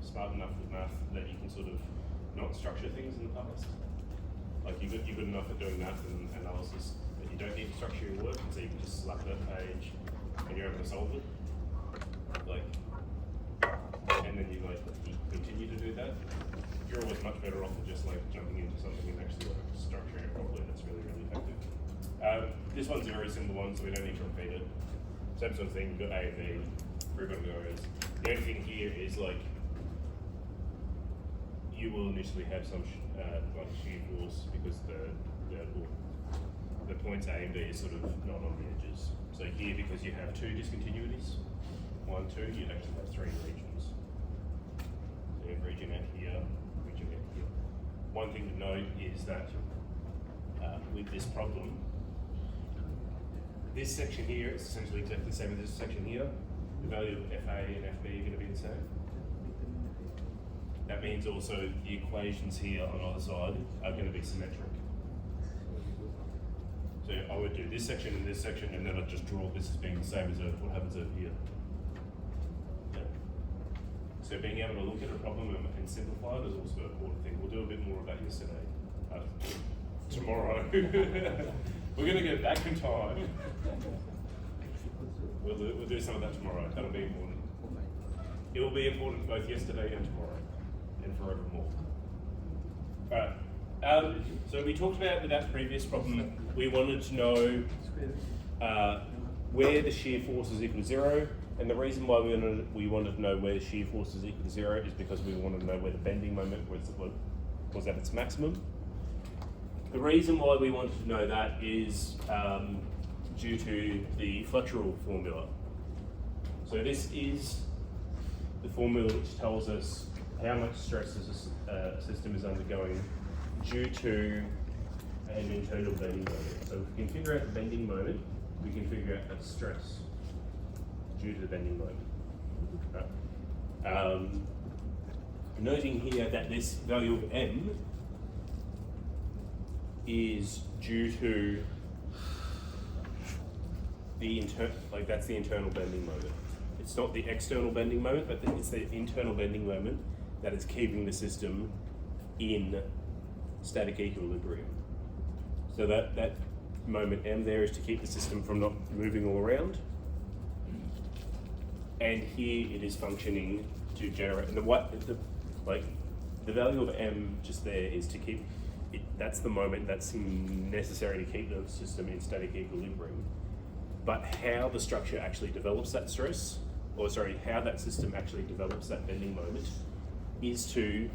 smart enough with math that you can sort of not structure things in the past. Like you're good enough at doing math and analysis that you don't need to structure your work, and so you can just slap that page and you're able to solve it. Like, and then you continue to do that. You're always much better off than just like jumping into something and actually like structuring it properly. That's really, really effective. This one's a very simple one, so we don't need to repeat it. Same sort of thing, you've got A and B, prove on goes. The only thing here is like, you will initially have some like shear force because the points A and B is sort of not on the edges. So here, because you have two discontinuities, 1, 2, you'd actually have 3 regions. So you have region out here, region out here. One thing to note is that with this problem, this section here is essentially exactly the same as this section here. The value of FA and FB are going to be the same. That means also the equations here on either side are going to be symmetric. So I would do this section and this section, and then I'd just draw this as being the same as what happens over here. Yeah. So being able to look at a problem and simplify it is also an important thing. We'll do a bit more of that tomorrow. We're going to get back in time. We'll do some of that tomorrow. That'll be important. It will be important both yesterday and tomorrow, and forevermore. Alright, so we talked about with that previous problem, we wanted to know where the shear force is equal to 0, and the reason why we wanted to know where the shear force is equal to 0 is because we wanted to know where the bending moment was at its maximum. The reason why we wanted to know that is due to the flexural formula. So this is the formula which tells us how much stress a system is undergoing due to an internal bending moment. So if we can figure out the bending moment, we can figure out that stress due to the bending moment. Right. Noting here that this value of m is due to the that's the internal bending moment. It's not the external bending moment, but it's the internal bending moment that is keeping the system in static equilibrium. So that moment m there is to keep the system from not moving all around. And here it is functioning to generate, the value of m just there is to keep, that's the moment that's necessary to keep the system in static equilibrium. But how the structure actually develops that stress, or sorry, how that system actually develops that bending moment is the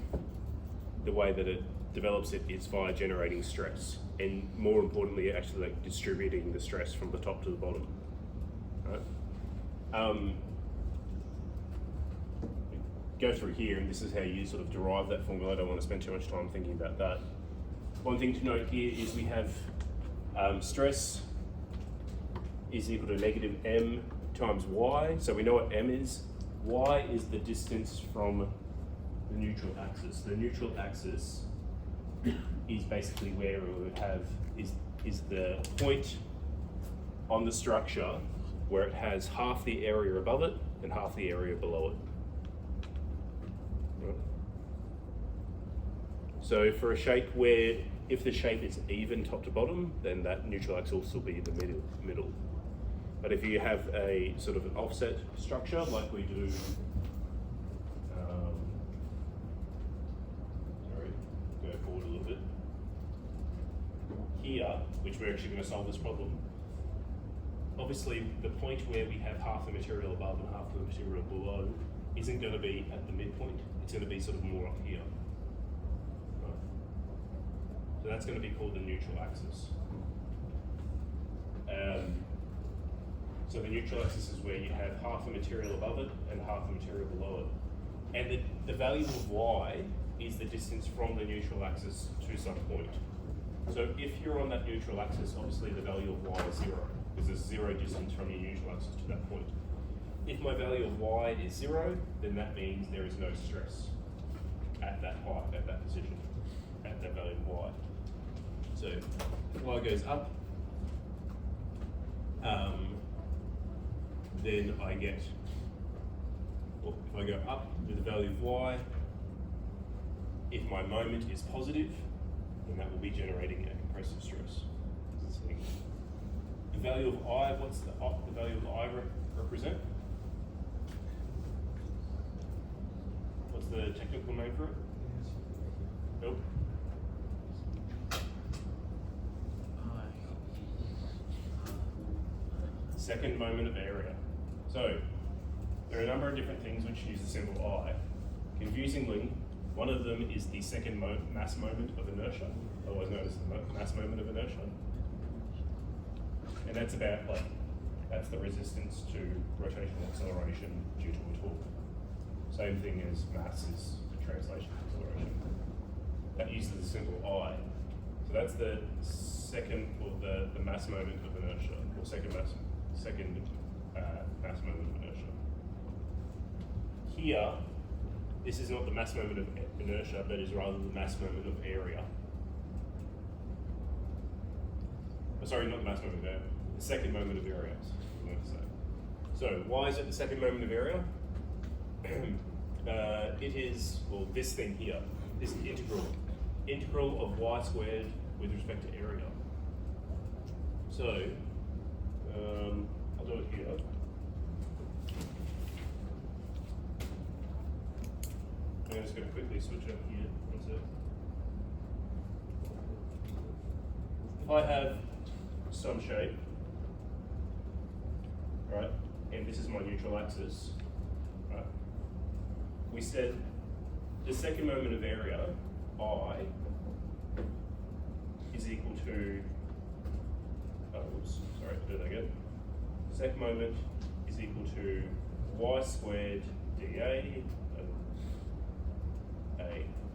way that it develops it is via generating stress, and more importantly, actually like distributing the stress from the top to the bottom. Right? Go through here, and this is how you sort of derive that formula. I don't want to spend too much time thinking about that. One thing to note here is we have stress is equal to negative m times y. So we know what m is. Y is the distance from the neutral axis. The neutral axis is basically where we would have is the point on the structure where it has half the area above it and half the area below it. Right. So for a shape where if the shape is even top to bottom, then that neutral axis will be in the middle. But if you have a sort of an offset structure like we do, go forward a little bit, here, which we're actually going to solve this problem, obviously the point where we have half the material above and half the material below isn't going to be at the midpoint, it's going to be sort of more up here. Right. So that's going to be called the neutral axis. So the neutral axis is where you have half the material above it and half the material below it. And the value of y is the distance from the neutral axis to some point. So if you're on that neutral axis, obviously the value of y is 0, because there's 0 distance from your neutral axis to that point. If my value of y is 0, then that means there is no stress at that height, at that position, at that value of y. So if y goes up, then I get or if I go up with the value of y, if my moment is positive, then that will be generating a compressive stress. The value of I, what's the value of I represent? What's the technical name for it? Nope. Second moment of area. So, there are a number of different things which use the symbol I. Confusingly, one of them is the second mass moment of inertia, otherwise known as the mass moment of inertia. And that's about, that's the resistance to rotational acceleration due to a torque. Same thing as mass is the translation acceleration. That uses the symbol I. So that's the second, or the mass moment of inertia, or second mass moment of inertia. Here, this is not the mass moment of inertia, but is rather the mass moment of area. Sorry, not the mass moment of area, the second moment of area, I meant to say. So, why is it the second moment of area? It is, well, this thing here, this integral of y squared with respect to area. So, I'll do it here. I'm just going to quickly switch up here. One sec. If I have some shape, right, and this is my neutral axis, right, we said the second moment of area, I, is equal to, sorry, do that again. Second moment is equal to y squared dA.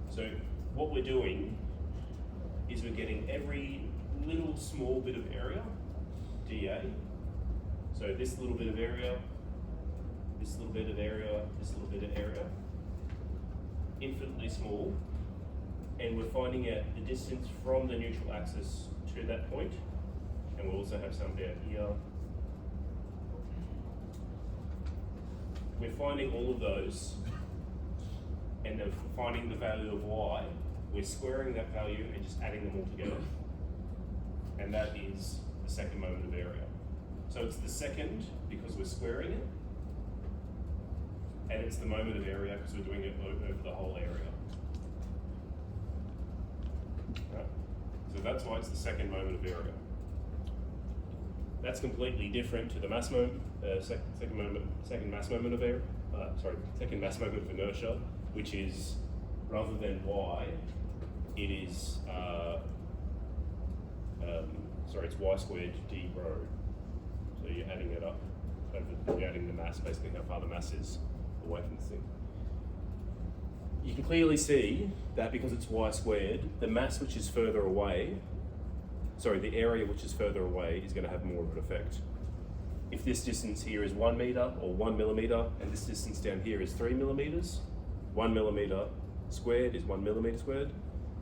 So what we're doing is we're getting every little small bit of area, dA. So this little bit of area, this little bit of area, this little bit of area, infinitely small, and we're finding out the distance from the neutral axis to that point, and we'll also have some down here. We're finding all of those, and then finding the value of y, we're squaring that value and just adding them all together. And that is the second moment of area. So it's the second because we're squaring it, and it's the moment of area because we're doing it over the whole area. Right? So that's why it's the second moment of area. That's completely different to the mass moment, second mass moment of area. Second mass moment of inertia, which is rather than y, it is it's y squared d rho. So you're adding it up. You're adding the mass, basically how far the mass is away from the thing. You can clearly see that because it's y squared, the mass which is further away, the area which is further away is going to have more of an effect. If this distance here is 1 meter or 1 millimeter, and this distance down here is 3 millimeters, 1 millimeter squared is 1 millimeter squared,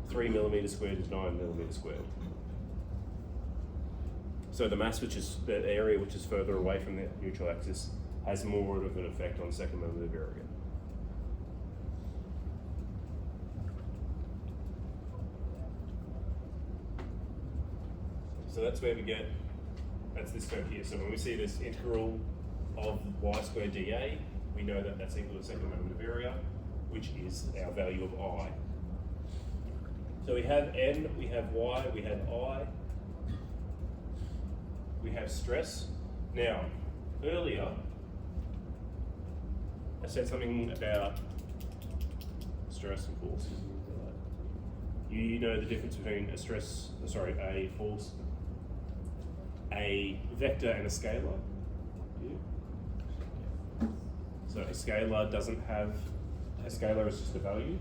3 millimeters squared is 9 millimeters squared. So the mass the area which is further away from the neutral axis has more of an effect on second moment of area. So that's where we get, that's this term here. So when we see this integral of y squared dA, we know that that's equal to the second moment of area, which is our value of I. So we have N, we have Y, we have I, we have stress. Now, earlier, I said something about stress and force. You know the difference between a force, a vector and a scalar? Yeah. So a scalar doesn't have, a scalar is just a value,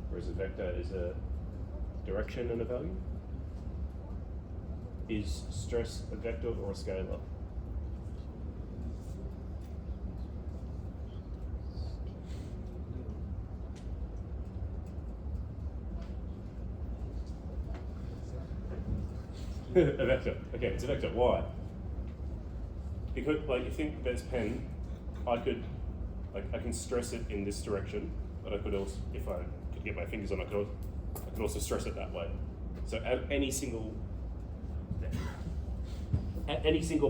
whereas a vector is a direction and a value. Is stress a vector or a scalar? A vector. Okay, it's a vector. Why? Because, like, you think this pen, I could Like I can stress it in this direction, but I could also, if I could get my fingers on, I could also stress it that way. So at any single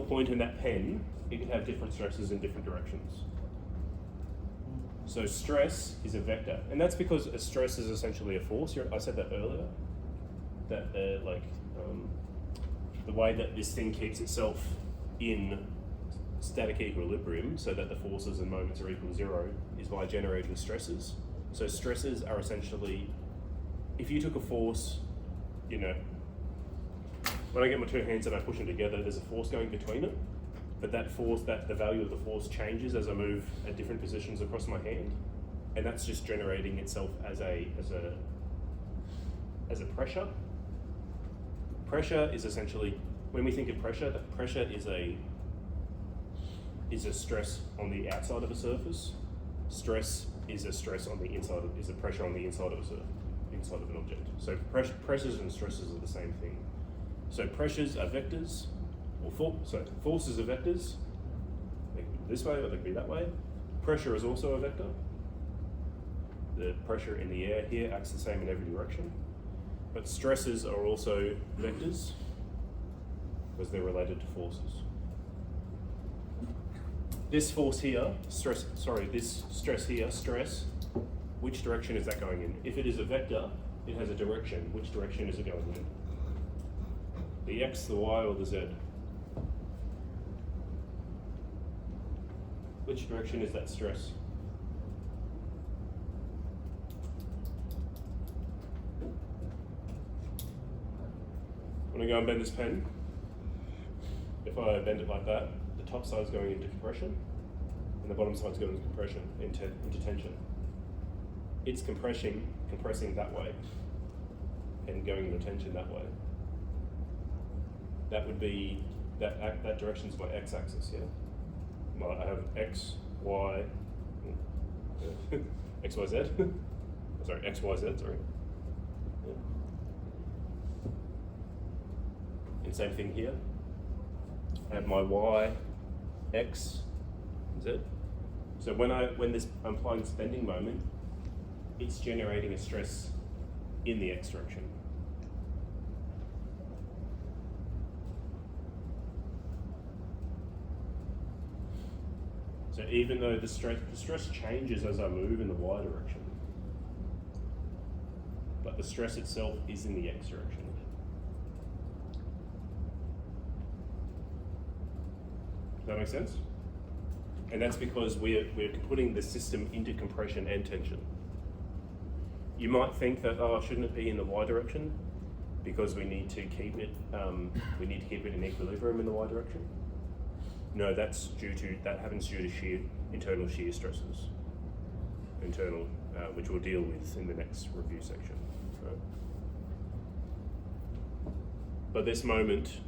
point in that pen, it can have different stresses in different directions. So stress is a vector, and that's because a stress is essentially a force. I said that earlier, that the way that this thing keeps itself in static equilibrium so that the forces and moments are equal to zero is by generating stresses. So stresses are essentially, if you took a force, you know, when I get my two hands and I push them together, there's a force going between it, but that force, the value of the force changes as I move at different positions across my hand, and that's just generating itself as a pressure. Pressure is essentially, when we think of pressure, that pressure is a stress on the outside of a surface. Stress is a stress on the inside is a pressure on the inside of a surface, inside of an object. So pressures and stresses are the same thing. So pressures are vectors, forces are vectors. They can be this way or they can be that way. Pressure is also a vector. The pressure in the air here acts the same in every direction. But stresses are also vectors because they're related to forces. This force here, this stress here, stress, which direction is that going in? If it is a vector, it has a direction. Which direction is it going in? The X, the Y, or the Z? Which direction is that stress? When I go and bend this pen, if I bend it like that, the top side's going into compression, and the bottom side's going into compression, into tension. It's compressing that way, and going into tension that way. That would be, that direction's my x-axis, yeah? Well, I have x, y, x, y, z. Sorry, x, y, z, sorry. Yeah. And same thing here. I have my y, x, z. So when I'm applying this bending moment, it's generating a stress in the x direction. So even though the stress changes as I move in the y direction, but the stress itself is in the x direction. Does that make sense? And that's because we're putting the system into compression and tension. You might think that, oh, shouldn't it be in the y direction? Because we need to keep it in equilibrium in the y direction. No, that happens due to internal shear stresses, which we'll deal with in the next review section. Right? But this moment,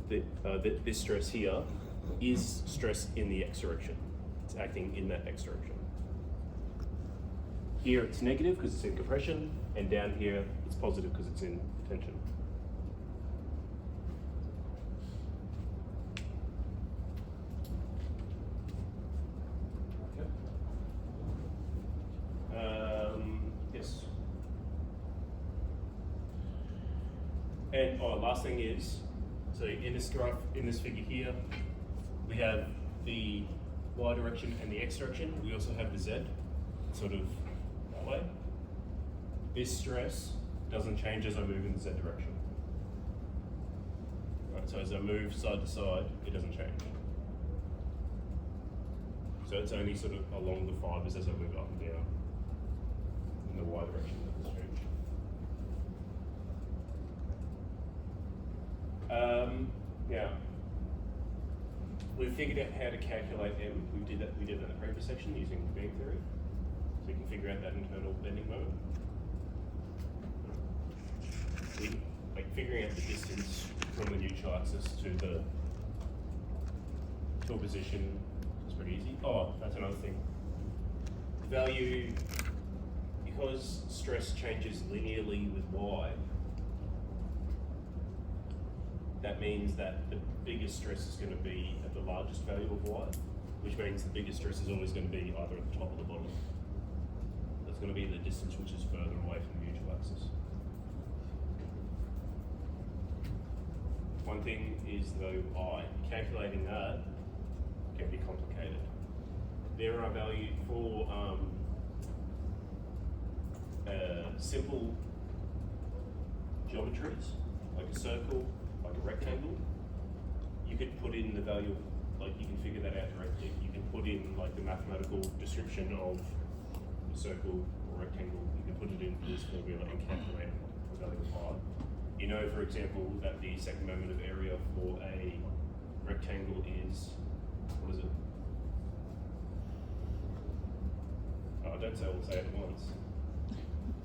this stress here is stress in the x direction. It's acting in that x direction. Here it's negative because it's in compression, and down here it's positive because it's in tension. Yes. And last thing is, so in this graph, in this figure here, we have the y direction and the x direction. We also have the z, sort of that way. This stress doesn't change as I move in the z direction. Right, so as I move side to side, it doesn't change. So it's only sort of along the fibers as I move up and down in the y direction that this change. Yeah. We've figured out how to calculate M. We did that in the previous section using beam theory. So you can figure out that internal bending moment. Like figuring out the distance from the neutral axis to a position is pretty easy. Oh, that's another thing. The value, because stress changes linearly with y, that means that the biggest stress is going to be at the largest value of y, which means the biggest stress is always going to be either at the top or the bottom. That's going to be the distance which is further away from the neutral axis. One thing is the value of I. Calculating that can be complicated. There are values for simple geometries, like a circle, like a rectangle. You could put in the value of, like, you can figure that out directly. You can put in like the mathematical description of a circle or rectangle. You can put it in this formula and calculate the value of I. You know, for example, that the second moment of area for a rectangle is, what is it? Oh, don't say all, say it at once.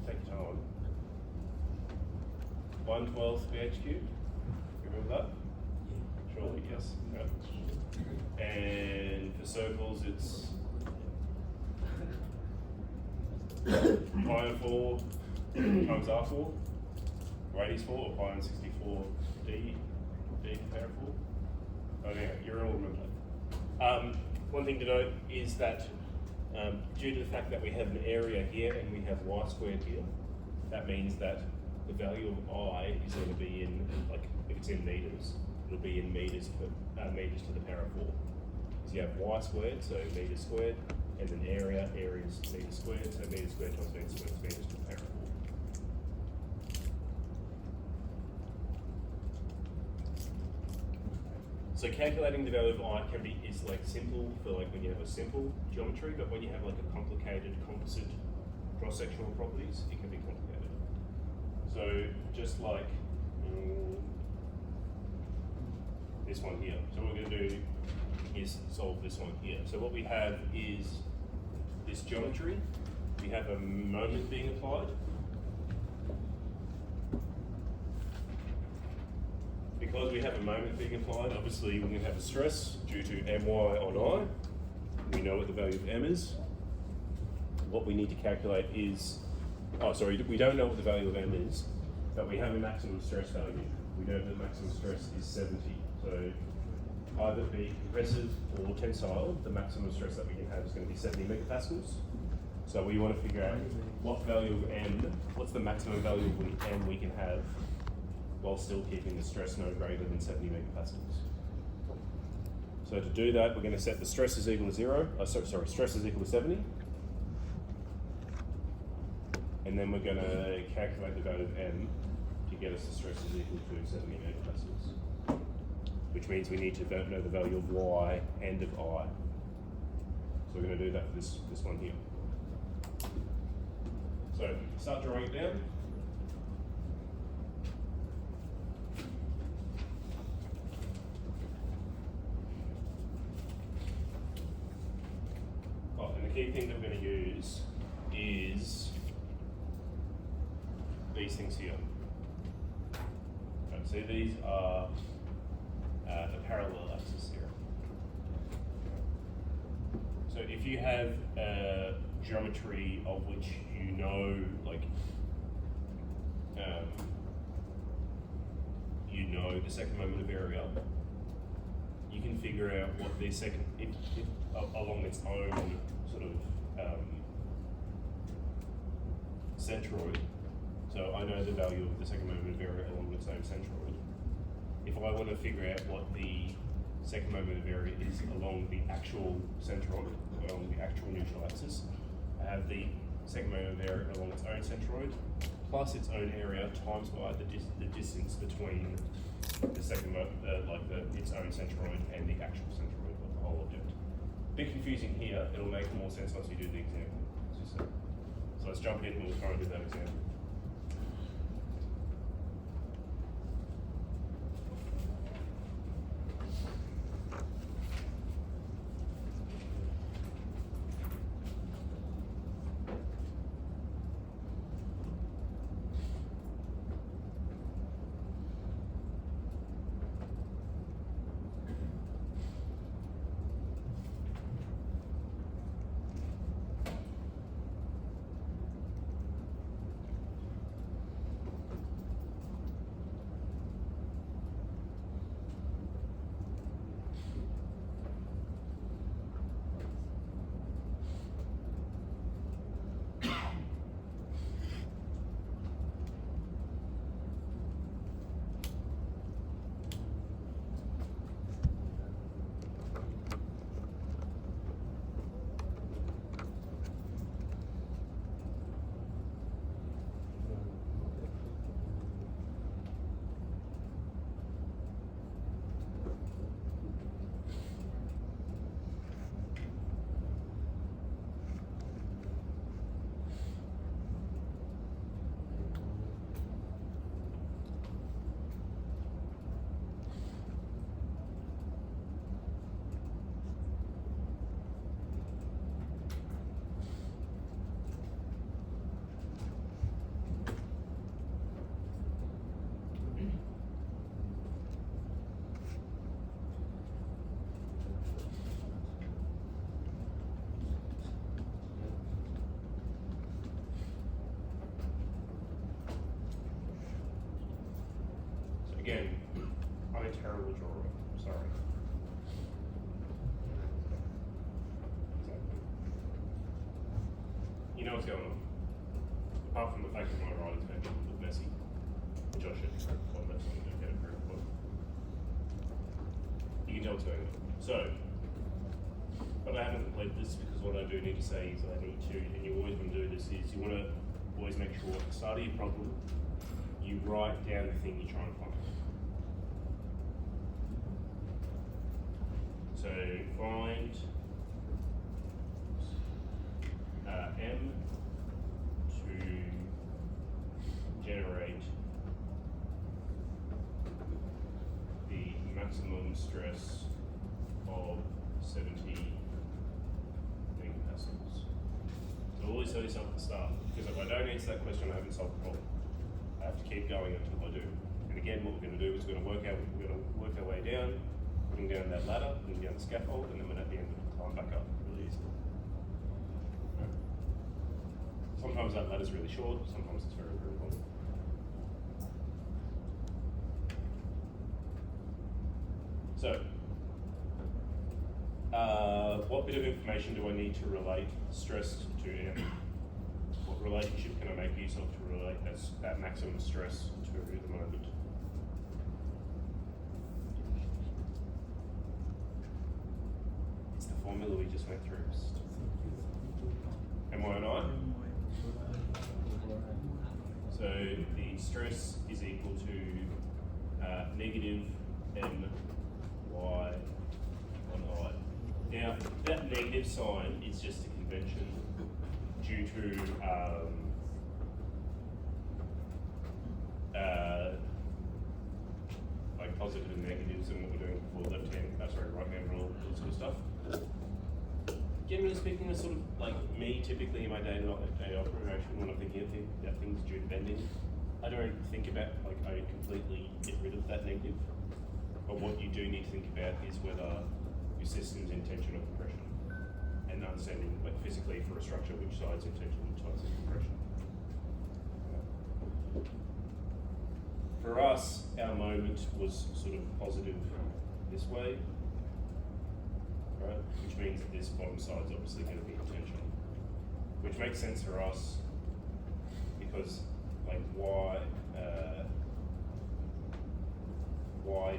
Take your time. 1/12 pH cubed. Remember that? Surely, yes. Okay. And for circles, it's pi on 4 times R4, radius 4, or pi on 64 D compare 4. Oh, anyway, you're all remember that. One thing to note is that due to the fact that we have an area here and we have y squared here, that means that the value of I is going to be in, like, if it's in meters, it'll be in meters to the power of 4. So you have y squared, so meters squared, and then area is meters squared, so meters squared times meters squared is meters to the power of 4. So calculating the value of I is like simple for like when you have a simple geometry, but when you have like a complicated composite cross-sectional properties, it can be complicated. So just like this one here. So what we're going to do is solve this one here. So what we have is this geometry. We have a moment being applied. Because we have a moment being applied, obviously we're going to have a stress due to my on I. We know what the value of m is. What we need to calculate is, we don't know what the value of m is, but we have a maximum stress value. We know that the maximum stress is 70. So either be compressive or tensile, the maximum stress that we can have is going to be 70 megapascals. So we want to figure out what value of m, what's the maximum value of m we can have while still keeping the stress no greater than 70 megapascals. So to do that, we're going to set the stress is equal to 0, stress is equal to 70. And then we're going to calculate the value of m to get us the stress is equal to 70 megapascals. Which means we need to know the value of y and of I. So we're going to do that for this one here. So start drawing it down. And the key thing that we're going to use is these things here. Right, so these are the parallel axis here. So if you have a geometry of which you know, like, you know the second moment of area, you can figure out what the second, if along its own sort of centroid. So I know the value of the second moment of area along its own centroid. If I want to figure out what the second moment of area is along the actual centroid, along the actual neutral axis, I have the second moment of area along its own centroid plus its own area times by the distance between the second its own centroid and the actual centroid of the whole object. A bit confusing here. It'll make more sense once you do the example. So let's jump in and we'll try and do that example. Again, I'm a terrible drawer. Sorry. Exactly. You know what's going on. Apart from the fact that my writing's making it look messy, which I should correct on that, so I'm going to get it correct. You can tell what's going on. So, but I haven't completed this because what I do need to say is I need to, and you always want to do this, is you want to always make sure at the start of your problem, you write down the thing you're trying to find. So find M to generate the maximum stress of 70 megapascals. So always tell yourself at the start, because if I don't answer that question, I haven't solved the problem. I have to keep going until I do. And again, what we're going to do is we're going to work our way down, putting down that ladder, putting down the scaffold, and then at the end we can climb back up really easily. Right. Sometimes that ladder's really short, sometimes it's very, very long. So, what bit of information do I need to relate stress to M? What relationship can I make use of to relate that maximum stress to the moment? It's the formula we just went through. Am I on I? So the stress is equal to negative M Y on I. Now that negative sign is just a convention due to like positive and negatives and what we're doing for right-hand rule, all that sort of stuff. Generally speaking, it's sort of like me typically in my day-to-day operation when I'm thinking about things due to bending. I don't think about, like, I completely get rid of that negative. But what you do need to think about is whether your system's in tension or compression. And understanding, like, physically for a structure, which side's in tension, which side's in compression. For us, our moment was sort of positive this way, right? Which means that this bottom side's obviously going to be in tension. Which makes sense for us because, like, y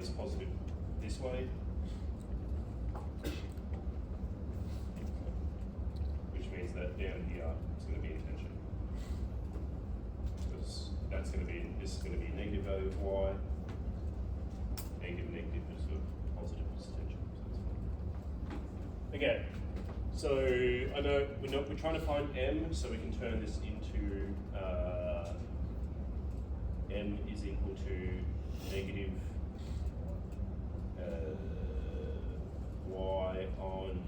is positive this way, which means that down here it's going to be in tension. Because this is going to be a negative value of y, negative is sort of positive is tension. So okay, so I know we're trying to find m, so we can turn this into m is equal to negative y on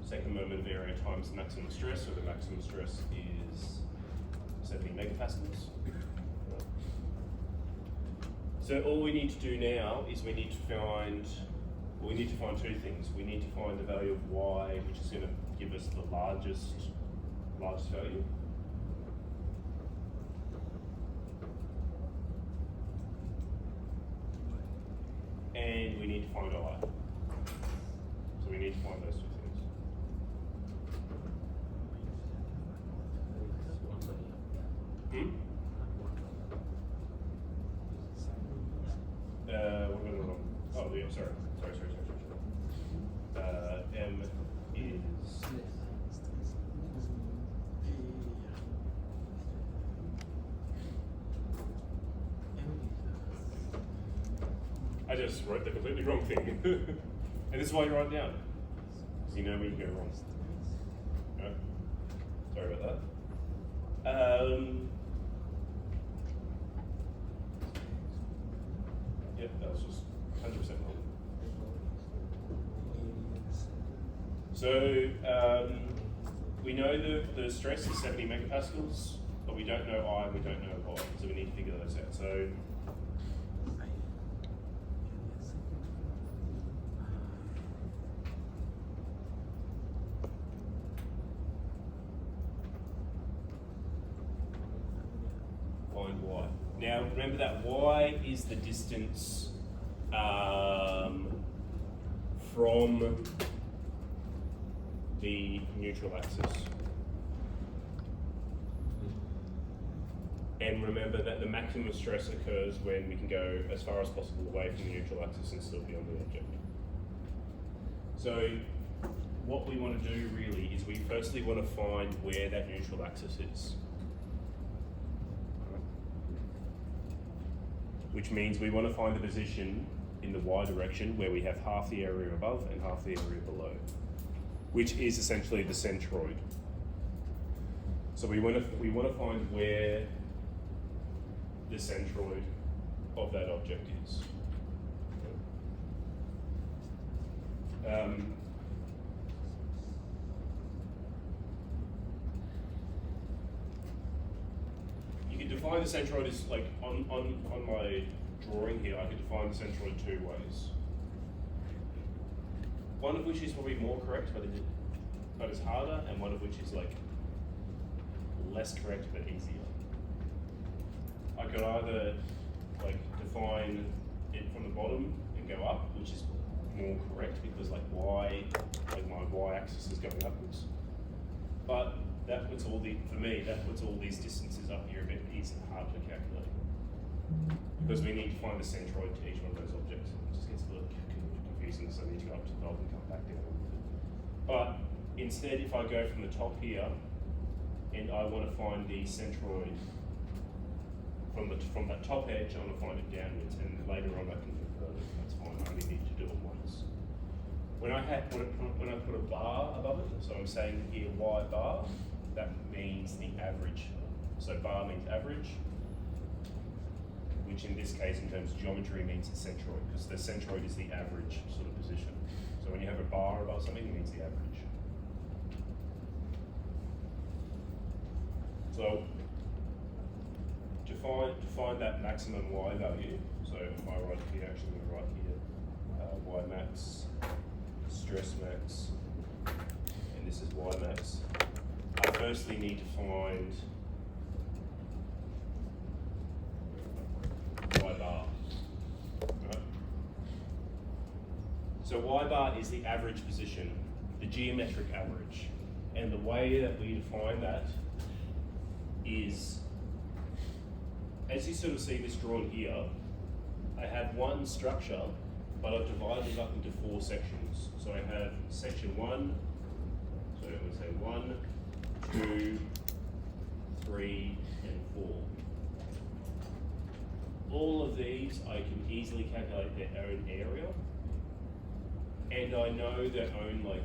second moment of area times the maximum stress, so the maximum stress is 70 megapascals. So all we need to do now is we need to find two things. We need to find the value of y, which is going to give us the largest value. And we need to find I. So we need to find those two things. What am I doing wrong? Oh, yeah, sorry. M is I just wrote the completely wrong thing. And this is why you write it down. So you know where you go wrong. Right? Sorry about that. Yep, that was just 100% wrong. So we know the stress is 70 megapascals, but we don't know I and we don't know Y, so we need to figure those out. So find Y. Now remember that y is the distance from the neutral axis. And remember that the maximum stress occurs when we can go as far as possible away from the neutral axis and still be on the object. So what we want to do really is we firstly want to find where that neutral axis is. Which means we want to find the position in the y direction where we have half the area above and half the area below, which is essentially the centroid. So we want to find where the centroid of that object is. You can define the centroid as, like, on my drawing here, I could define the centroid two ways. One of which is probably more correct, but it's harder, and one of which is, like, less correct but easier. I could either, like, define it from the bottom and go up, which is more correct because, like, my y-axis is going upwards. But that puts all these distances up here a bit harder to calculate. Because we need to find the centroid to each one of those objects. It just gets a little confusing, so I need to go up to the top and come back down. But instead, if I go from the top here, and I want to find the centroid from that top edge, I want to find it downwards, and later on I can convert it. That's fine. I only need to do it once. When I put a bar above it, so I'm saying here y bar, that means the average. So bar means average, which in this case, in terms of geometry, means the centroid, because the centroid is the average sort of position. So when you have a bar above something, it means the average. So to find that maximum y value, so if I write here, actually I'm going to write here y max, stress max, and this is y max. I firstly need to find y bar. Right? So y bar is the average position, the geometric average, and the way that we define that is, as you sort of see this drawn here, I have one structure, but I've divided it up into 4 sections. So I have section 1, so I'm going to say 1, 2, 3, and 4. All of these I can easily calculate their own area, and I know their own, like,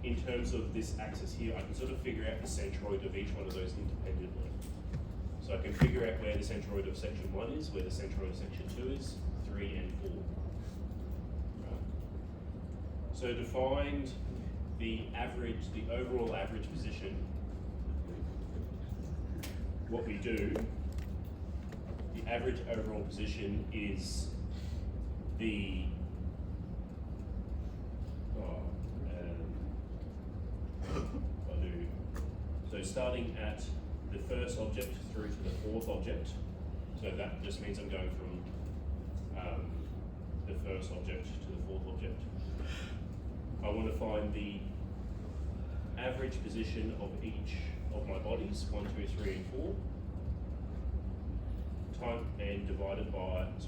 in terms of this axis here, I can sort of figure out the centroid of each one of those independently. So I can figure out where the centroid of section 1 is, where the centroid of section 2 is, 3 and 4. Right. So to find the overall average position, what we do, the average overall position is the so starting at the first object through to the 4th object, so that just means I'm going from the first object to the 4th object. I want to find the average position of each of my bodies, 1, 2, 3, and 4,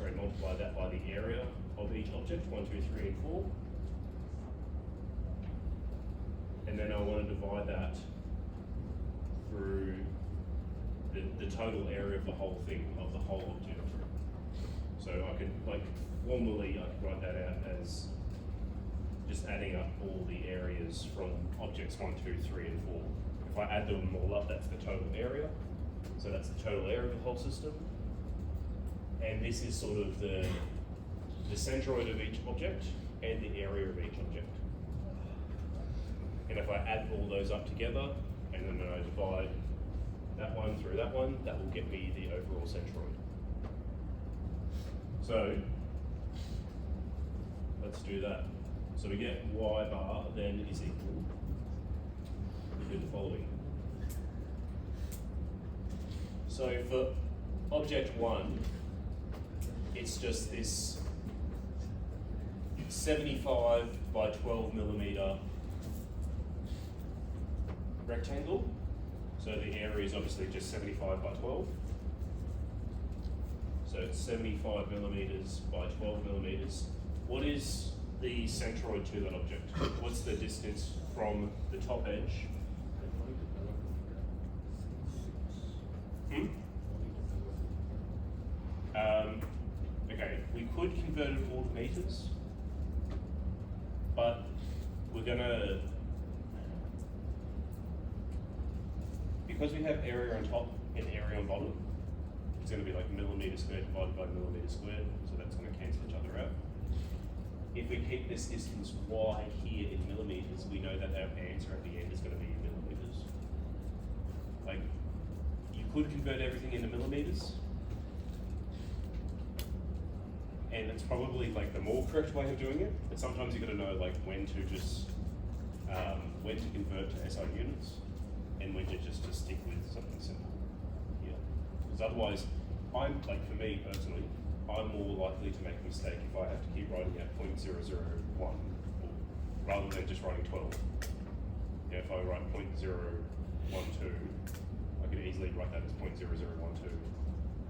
and multiply that by the area of each object, 1, 2, 3, and 4. And then I want to divide that through the total area of the whole thing, of the whole object. So I could, like, formally, I could write that out as just adding up all the areas from objects 1, 2, 3, and 4. If I add them all up, that's the total area. So that's the total area of the whole system. And this is sort of the centroid of each object and the area of each object. And if I add all those up together, and then I divide that one through that one, that will get me the overall centroid. So let's do that. So we get y bar then is equal, we do the following. So for object 1, it's just this 75 by 12 millimeter rectangle. So the area is obviously just 75 by 12. So it's 75 millimeters by 12 millimeters. What is the centroid to that object? What's the distance from the top edge? Okay, we could convert it all to meters, but we're gonna, because we have area on top and area on bottom, it's gonna be like millimeter squared divided by millimeter squared, so that's gonna cancel each other out. If we keep this distance y here in millimeters, we know that our answer at the end is gonna be in millimeters. Like, you could convert everything into millimeters, and it's probably like the more correct way of doing it, but sometimes you gotta know like when to just, when to convert to SI units, and when to just stick with something simple here. Because otherwise, I'm, like for me personally, I'm more likely to make a mistake if I have to keep writing out 0.001, or rather than just writing 12. Yeah, if I write 0.012, I could easily write that as 0.0012,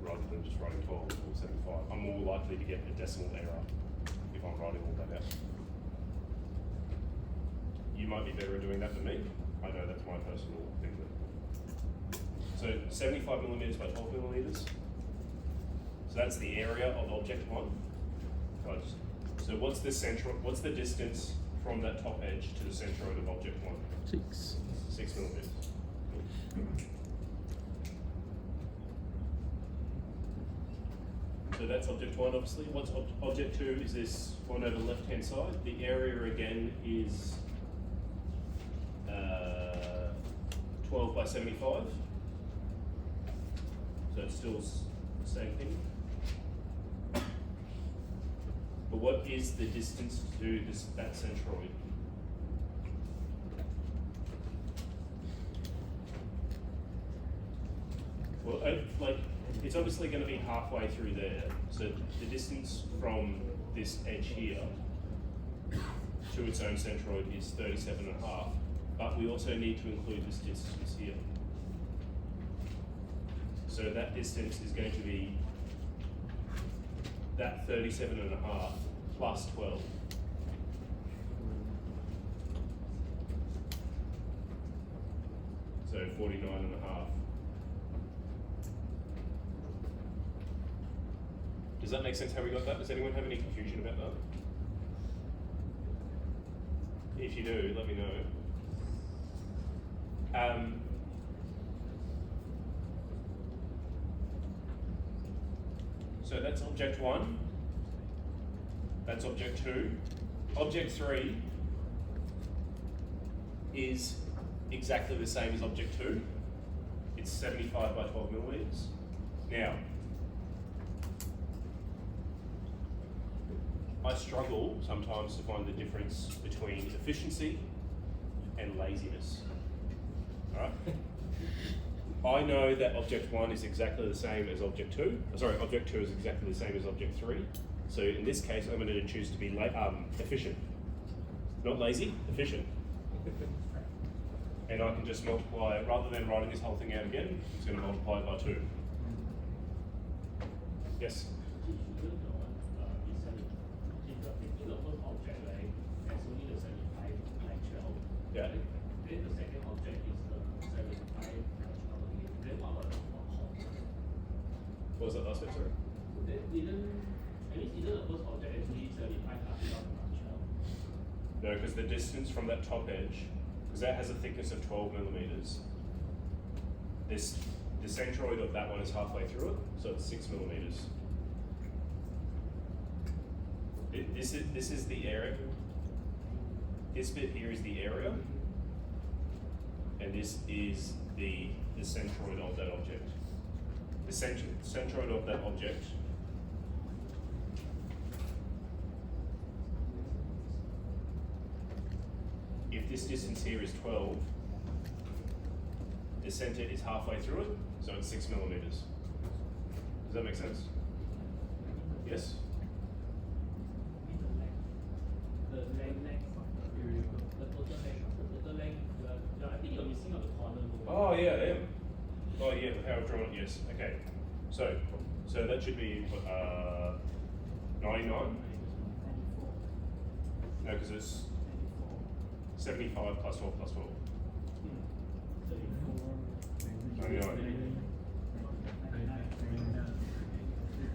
rather than just writing 12 or 75. I'm more likely to get a decimal error if I'm writing all that out. You might be better at doing that than me. I know that's my personal thing. So 75 millimeters by 12 millimeters. So that's the area of object 1. So what's the central? What's the distance from that top edge to the centroid of object 1? 6. 6 millimeters. So that's object 1, obviously. What's object 2 is this one over the left-hand side. The area again is 12 by 75. So it's still the same thing. But what is the distance to that centroid? Well, like, it's obviously going to be halfway through there. So the distance from this edge here to its own centroid is 37.5. But we also need to include this distance here. So that distance is going to be that 37.5 plus 12. So 49.5. Does that make sense how we got that? Does anyone have any confusion about that? If you do, let me know. So that's object 1. That's object 2. Object 3 is exactly the same as object 2. It's 75 by 12 millimeters. Now, I struggle sometimes to find the difference between efficiency and laziness. Alright? I know that object 1 is exactly the same as object 2. Sorry, object 2 is exactly the same as object 3. So in this case, I'm going to choose to be efficient. Not lazy, efficient. And I can just multiply it, rather than writing this whole thing out again, it's going to multiply it by 2. Yes? Yeah. Then the second object is the 75 then what about the hot? What was that last bit, sorry? Then didn't the first object actually 75 plus 12? No, because the distance from that top edge, because that has a thickness of 12 millimeters, the centroid of that one is halfway through it, so it's 6 millimeters. This is the area. This bit here is the area, and this is the centroid of that object. The centroid of that object if this distance here is 12, the center is halfway through it, so it's 6 millimeters. Does that make sense? Yes? The length, the total length, I think you're missing out the corner. Oh yeah, I am. Oh yeah, how I've drawn it, yes. Okay. So that should be 99? No, because it's 75 plus 12 plus 12. 99.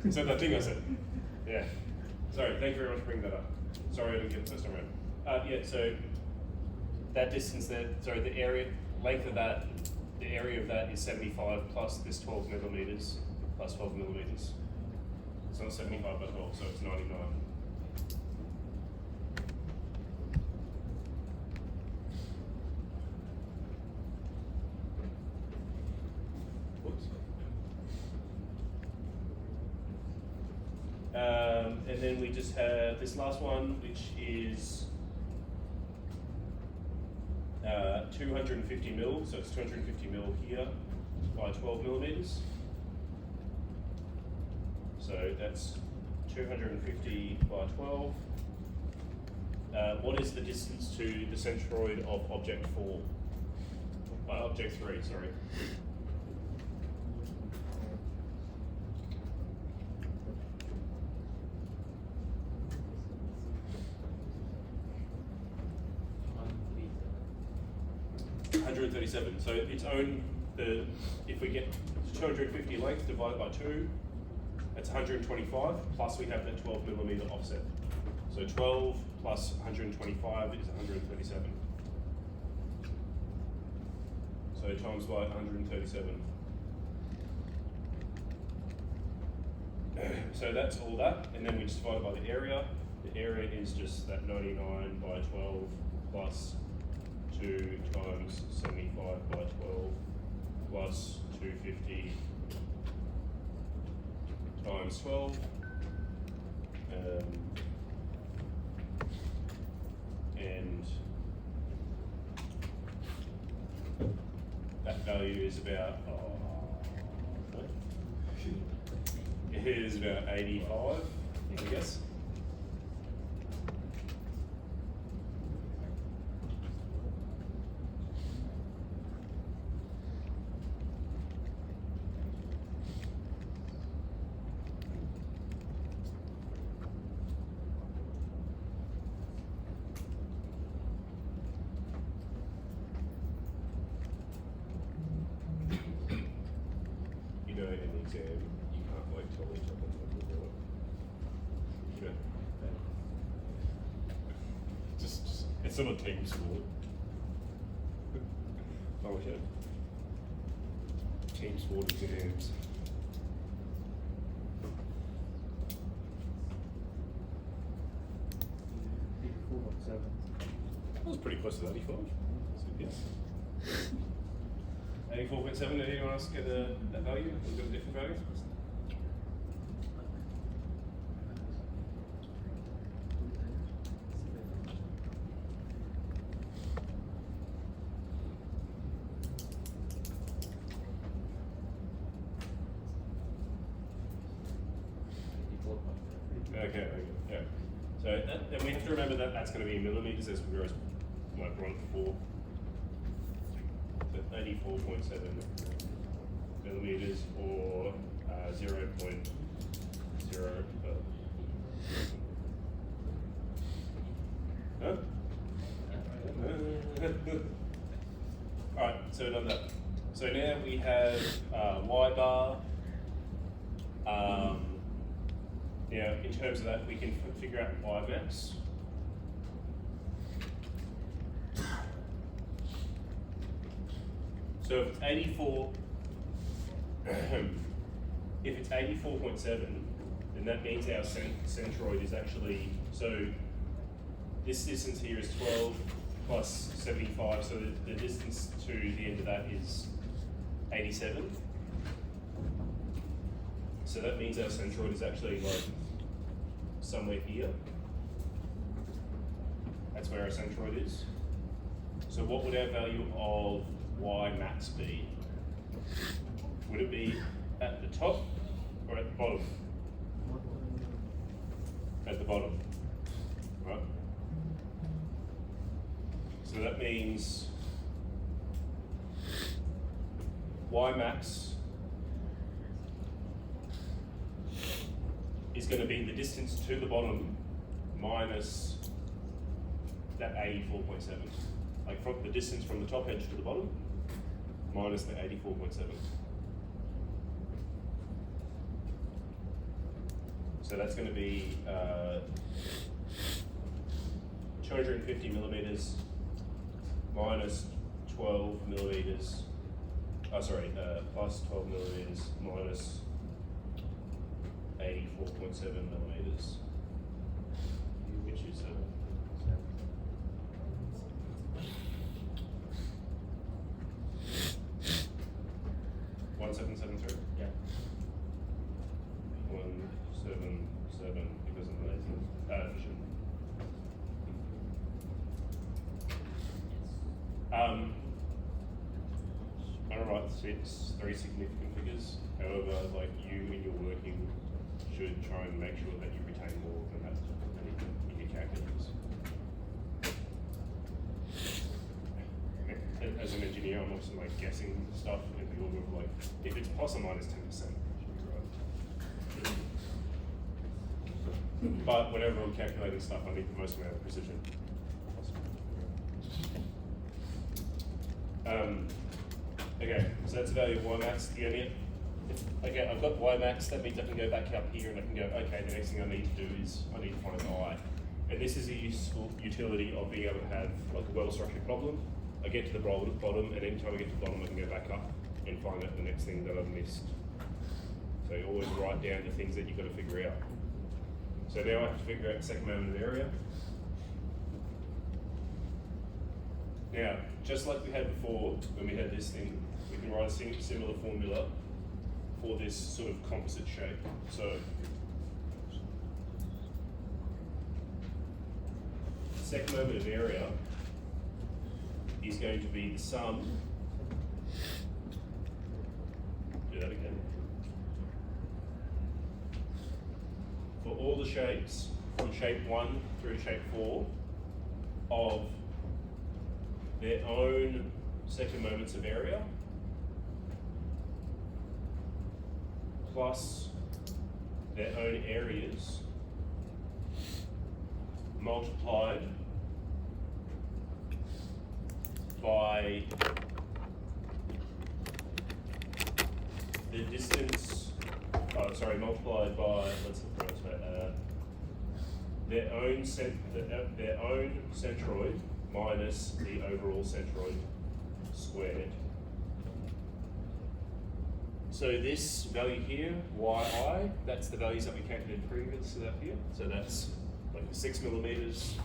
Is that that thing I said? Yeah. Sorry, thank you very much for bringing that up. Sorry I didn't get the first time around. Yeah, so that distance there, sorry, the area, length of that, the area of that is 75 plus this 12 millimeters plus 12 millimeters. It's not 75 by 12, so it's 99. Whoops. And then we just have this last one, which is 250 mil, so it's 250 mil here by 12 millimeters. So that's 250 by 12. What is the distance to the centroid of object 4? Object 3, sorry. So its own, if we get 250 length divided by 2, that's 125, plus we have that 12 millimeter offset. So 12 plus 125 is 137. So times by 137. So that's all that, and then we just divide by the area. The area is just that 99 by 12 plus 2 times 75 by 12 plus 250 times 12. And that value is about, it is about 85, I guess. In the exam, you can't like tell each other what to do. You know, just it's not a team sport. Oh, okay. Team sport exams. That was pretty close to 85. So, yes. 84.7, did anyone else get that value? Was it a different value? Okay, yeah. So and we have to remember that that's going to be in millimeters as we were like run before. So 84.7 millimeters or 0.0. Huh? Alright, so we've done that. So now we have Y bar. Now, in terms of that, we can figure out Y max. So if it's 84, if it's 84.7, then that means our centroid is actually, so this distance here is 12 plus 75, so the distance to the end of that is 87. So that means our centroid is actually like somewhere here. That's where our centroid is. So what would our value of Y max be? Would it be at the top or at the bottom? At the bottom, right? So that means y max is going to be the distance to the bottom minus that 84.7. Like from the distance from the top edge to the bottom minus the 84.7. So that's going to be 250 millimeters minus 12 millimeters. Plus 12 millimeters minus 84.7 millimeters, which is 1773. Yeah. 177 because I'm lazy. Addition. Alright, it's very significant figures. However, like you when you're working should try and make sure that you retain more than that in your calculators. As an engineer, I'm also like guessing stuff in the order of like, if it's plus or minus 10%, it should be right. But whenever I'm calculating stuff, I need the most amount of precision possible. Okay, so that's the value of y max. Okay, I've got y max, that means I can go back up here and I can go, okay, the next thing I need to do is I need to find I. And this is a useful utility of being able to have like a well-structured problem. I get to the bottom, and anytime I get to the bottom, I can go back up and find out the next thing that I've missed. So you always write down the things that you've got to figure out. So now I have to figure out the second moment of area. Now, just like we had before, when we had this thing, we can write a similar formula for this sort of composite shape. So, the second moment of area is going to be the sum. Do that again. For all the shapes from shape 1 through to shape 4 of their own second moments of area plus their own areas multiplied by the distance, multiplied by, what's the first one? Their own centroid minus the overall centroid squared. So this value here, yi, that's the values that we calculated previously up here. So that's like the 6 millimeters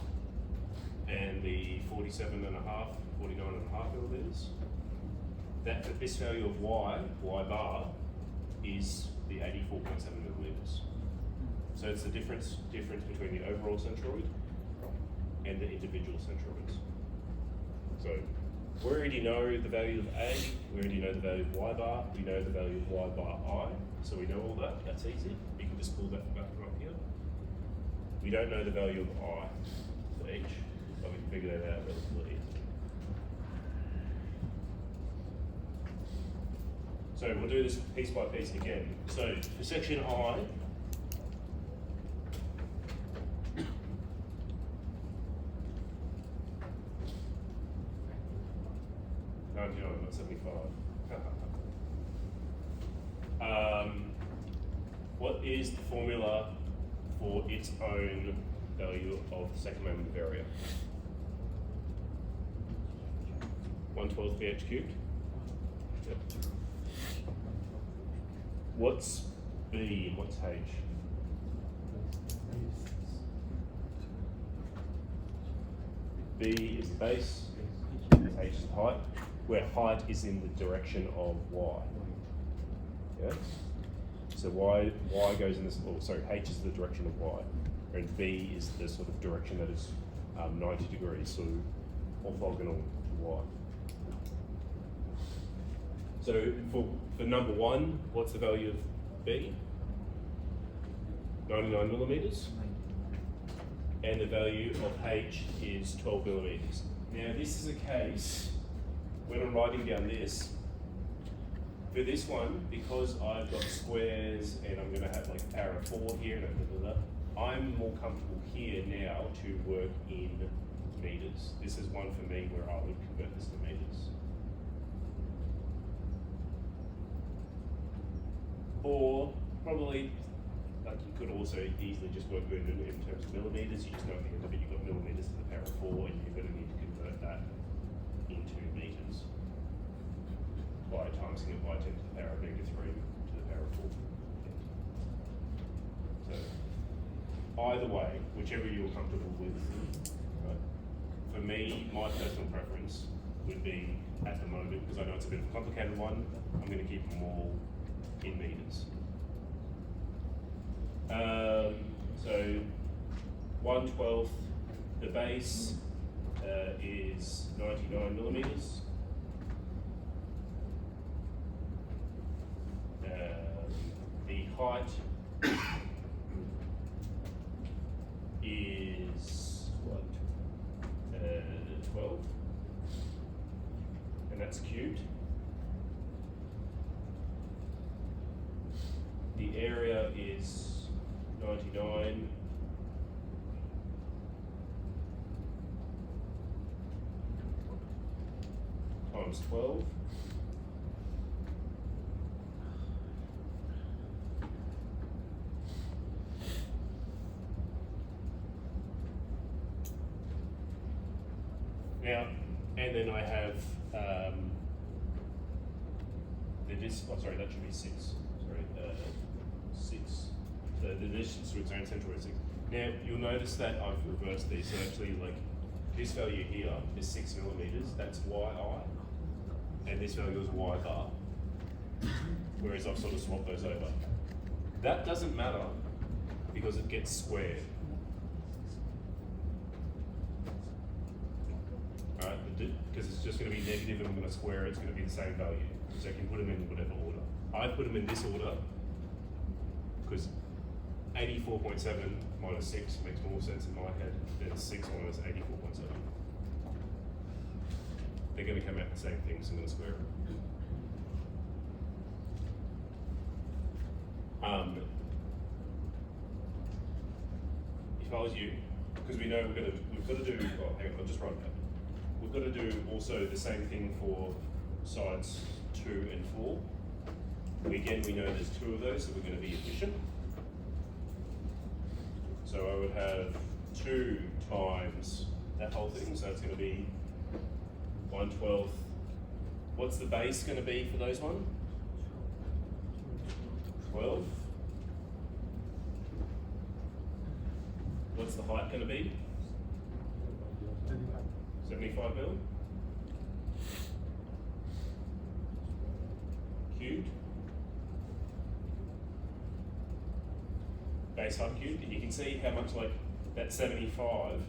and the 49.5 millimeters. This value of y bar, is the 84.7 millimeters. So it's the difference between the overall centroid and the individual centroids. So we already know the value of A, we already know the value of y bar, we know the value of y bar I, so we know all that, that's easy. You can just pull that back from up here. We don't know the value of I for each, but we can figure that out relatively easily. So we'll do this piece by piece again. So for section I, not 75. What is the formula for its own value of the second moment of area? 1/12 pH cubed. Yep. What's B and what's H? B is the base, H is the height, where height is in the direction of Y. Yeah? So Y goes in this, H is the direction of Y, and B is the sort of direction that is 90 degrees, so orthogonal to Y. So for number 1, what's the value of B? 99 millimeters, and the value of H is 12 millimeters. Now this is a case, when I'm writing down this, for this one, because I've got squares and I'm going to have like para 4 here and blah, blah, blah, I'm more comfortable here now to work in meters. This is one for me where I would convert this to meters. Or probably, like you could also easily just work with it in terms of millimeters. You just know at the end of it you've got millimeters to the power of 4 and you're going to need to convert that into meters by timesing it by 10 to the power of -3 to the power of 4. So either way, whichever you're comfortable with, right? For me, my personal preference would be, at the moment, because I know it's a bit of a complicated one, I'm going to keep them all in meters. So 1/12, the base is 99 millimeters. The height is what? 12, and that's cubed. The area is 99 times 12. Now, and then I have sorry, that should be 6. Sorry, 6. So the addition to its own central is 6. Now, you'll notice that I've reversed these. So actually, like, this value here is 6 millimeters. That's YI. And this value is Y bar. Whereas I've sort of swapped those over. That doesn't matter because it gets squared. Alright, because it's just going to be negative and I'm going to square it, it's going to be the same value. So I can put them in whatever order. I put them in this order because 84.7 minus 6 makes more sense in my head than 6 minus 84.7. They're going to come out the same thing, so I'm going to square it. If I was you, because we know we've got to do, oh hang on, I'll just write that. We've got to do also the same thing for sides 2 and 4. Again, we know there's 2 of those, so we're going to be efficient. So I would have 2 times that whole thing, so it's going to be 1/12. What's the base going to be for those one? 12. What's the height going to be? 75 mil. Cubed. Base height cubed. You can see how much like that 75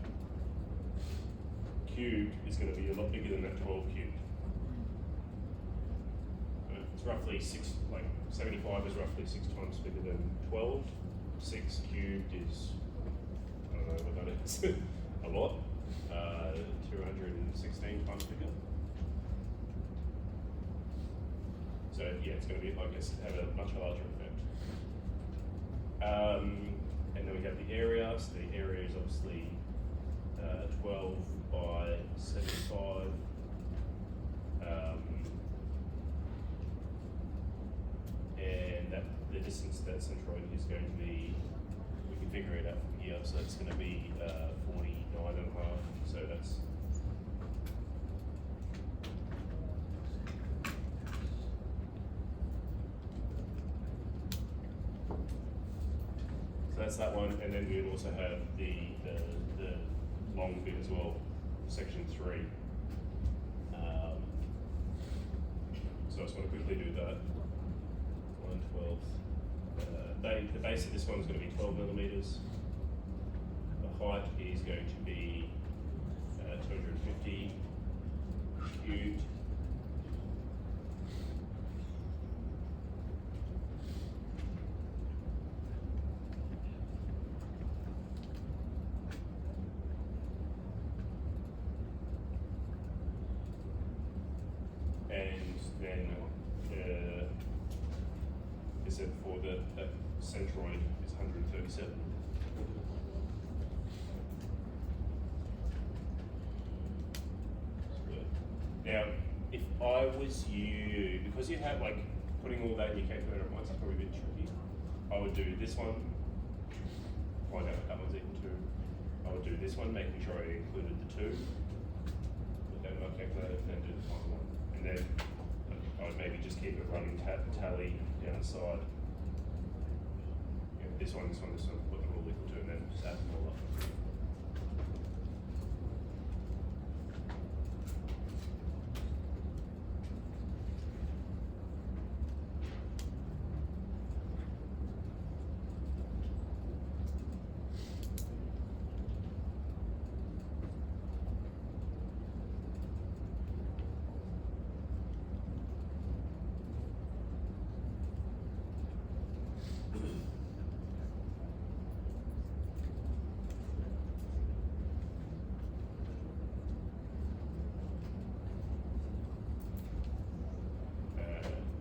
cubed is going to be a lot bigger than that 12 cubed. It's roughly 6, like 75 is roughly 6 times bigger than 12. 6 cubed is, I don't know what that is, a lot. 216 times bigger. So yeah, it's going to be, I guess, have a much larger effect. And then we have the area. So the area is obviously 12 by 75. And that the distance to that centroid is going to be, we can figure it out from here. So it's going to be 49.5. So that's that one, and then we would also have the long bit as well, section 3. So I just want to quickly do that. 1/12. The base of this one is going to be 12 millimeters. The height is going to be 250 cubed. said before, that centroid is 137. Now, if I was you, because you have like putting all that in your calculator at once is probably a bit tricky. I would do this one, find out what that one's equal to. I would do this one, making sure I included the 2. Put that in my calculator, then do the final one. And then I would maybe just keep it running tally down the side. Yeah, this one, put them all equal to, and then just add them all up.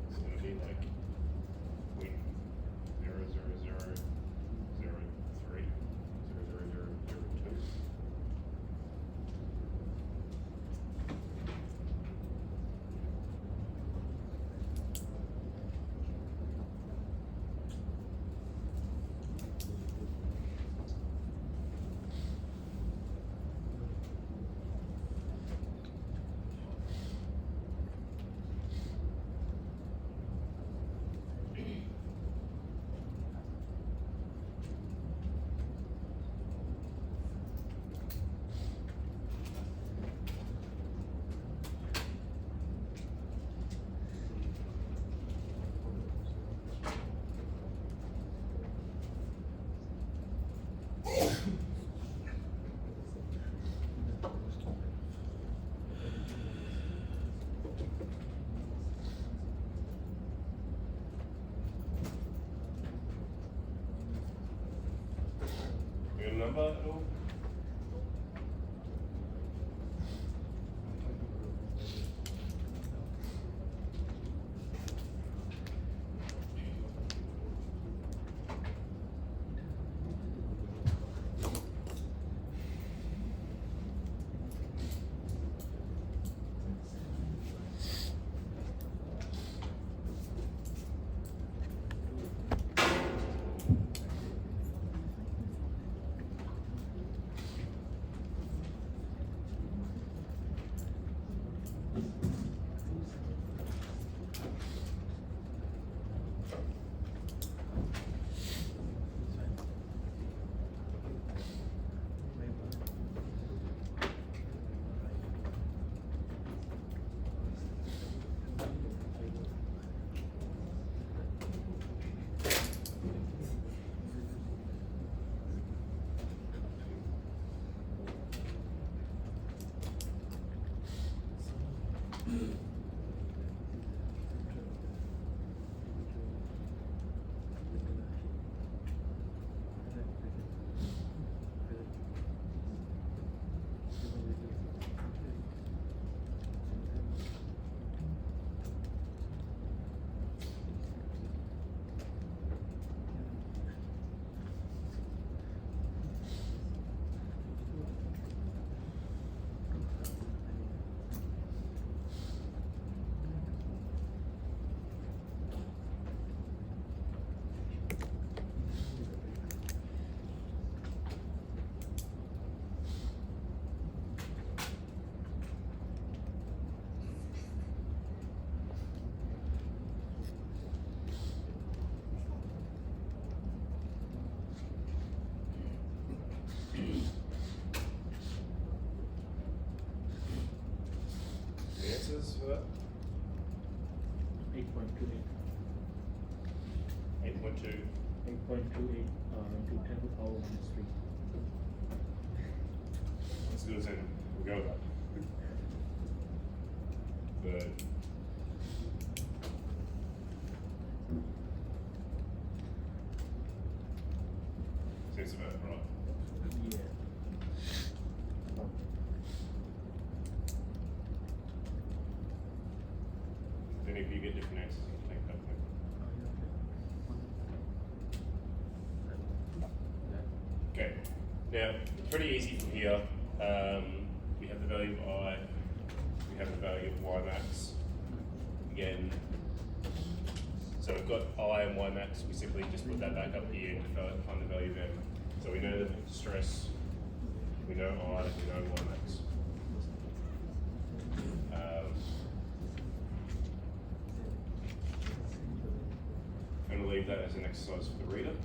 It's going to be like 0.00003, 0.00002. You got a number at all? The answers for that? 8.28. 8.2. 8.28 into 10 to the power minus 3. Let's do this in. We'll go with that. But seems about right. Yeah. If any of you get different answers, you can take that. Okay, now it's pretty easy from here. We have the value of I, we have the value of Y max. Again, so we've got I and Y max, we simply just put that back up here to find the value of M. So we know the stress, we know I, we know Y max. I'm going to leave that as an exercise for the reader.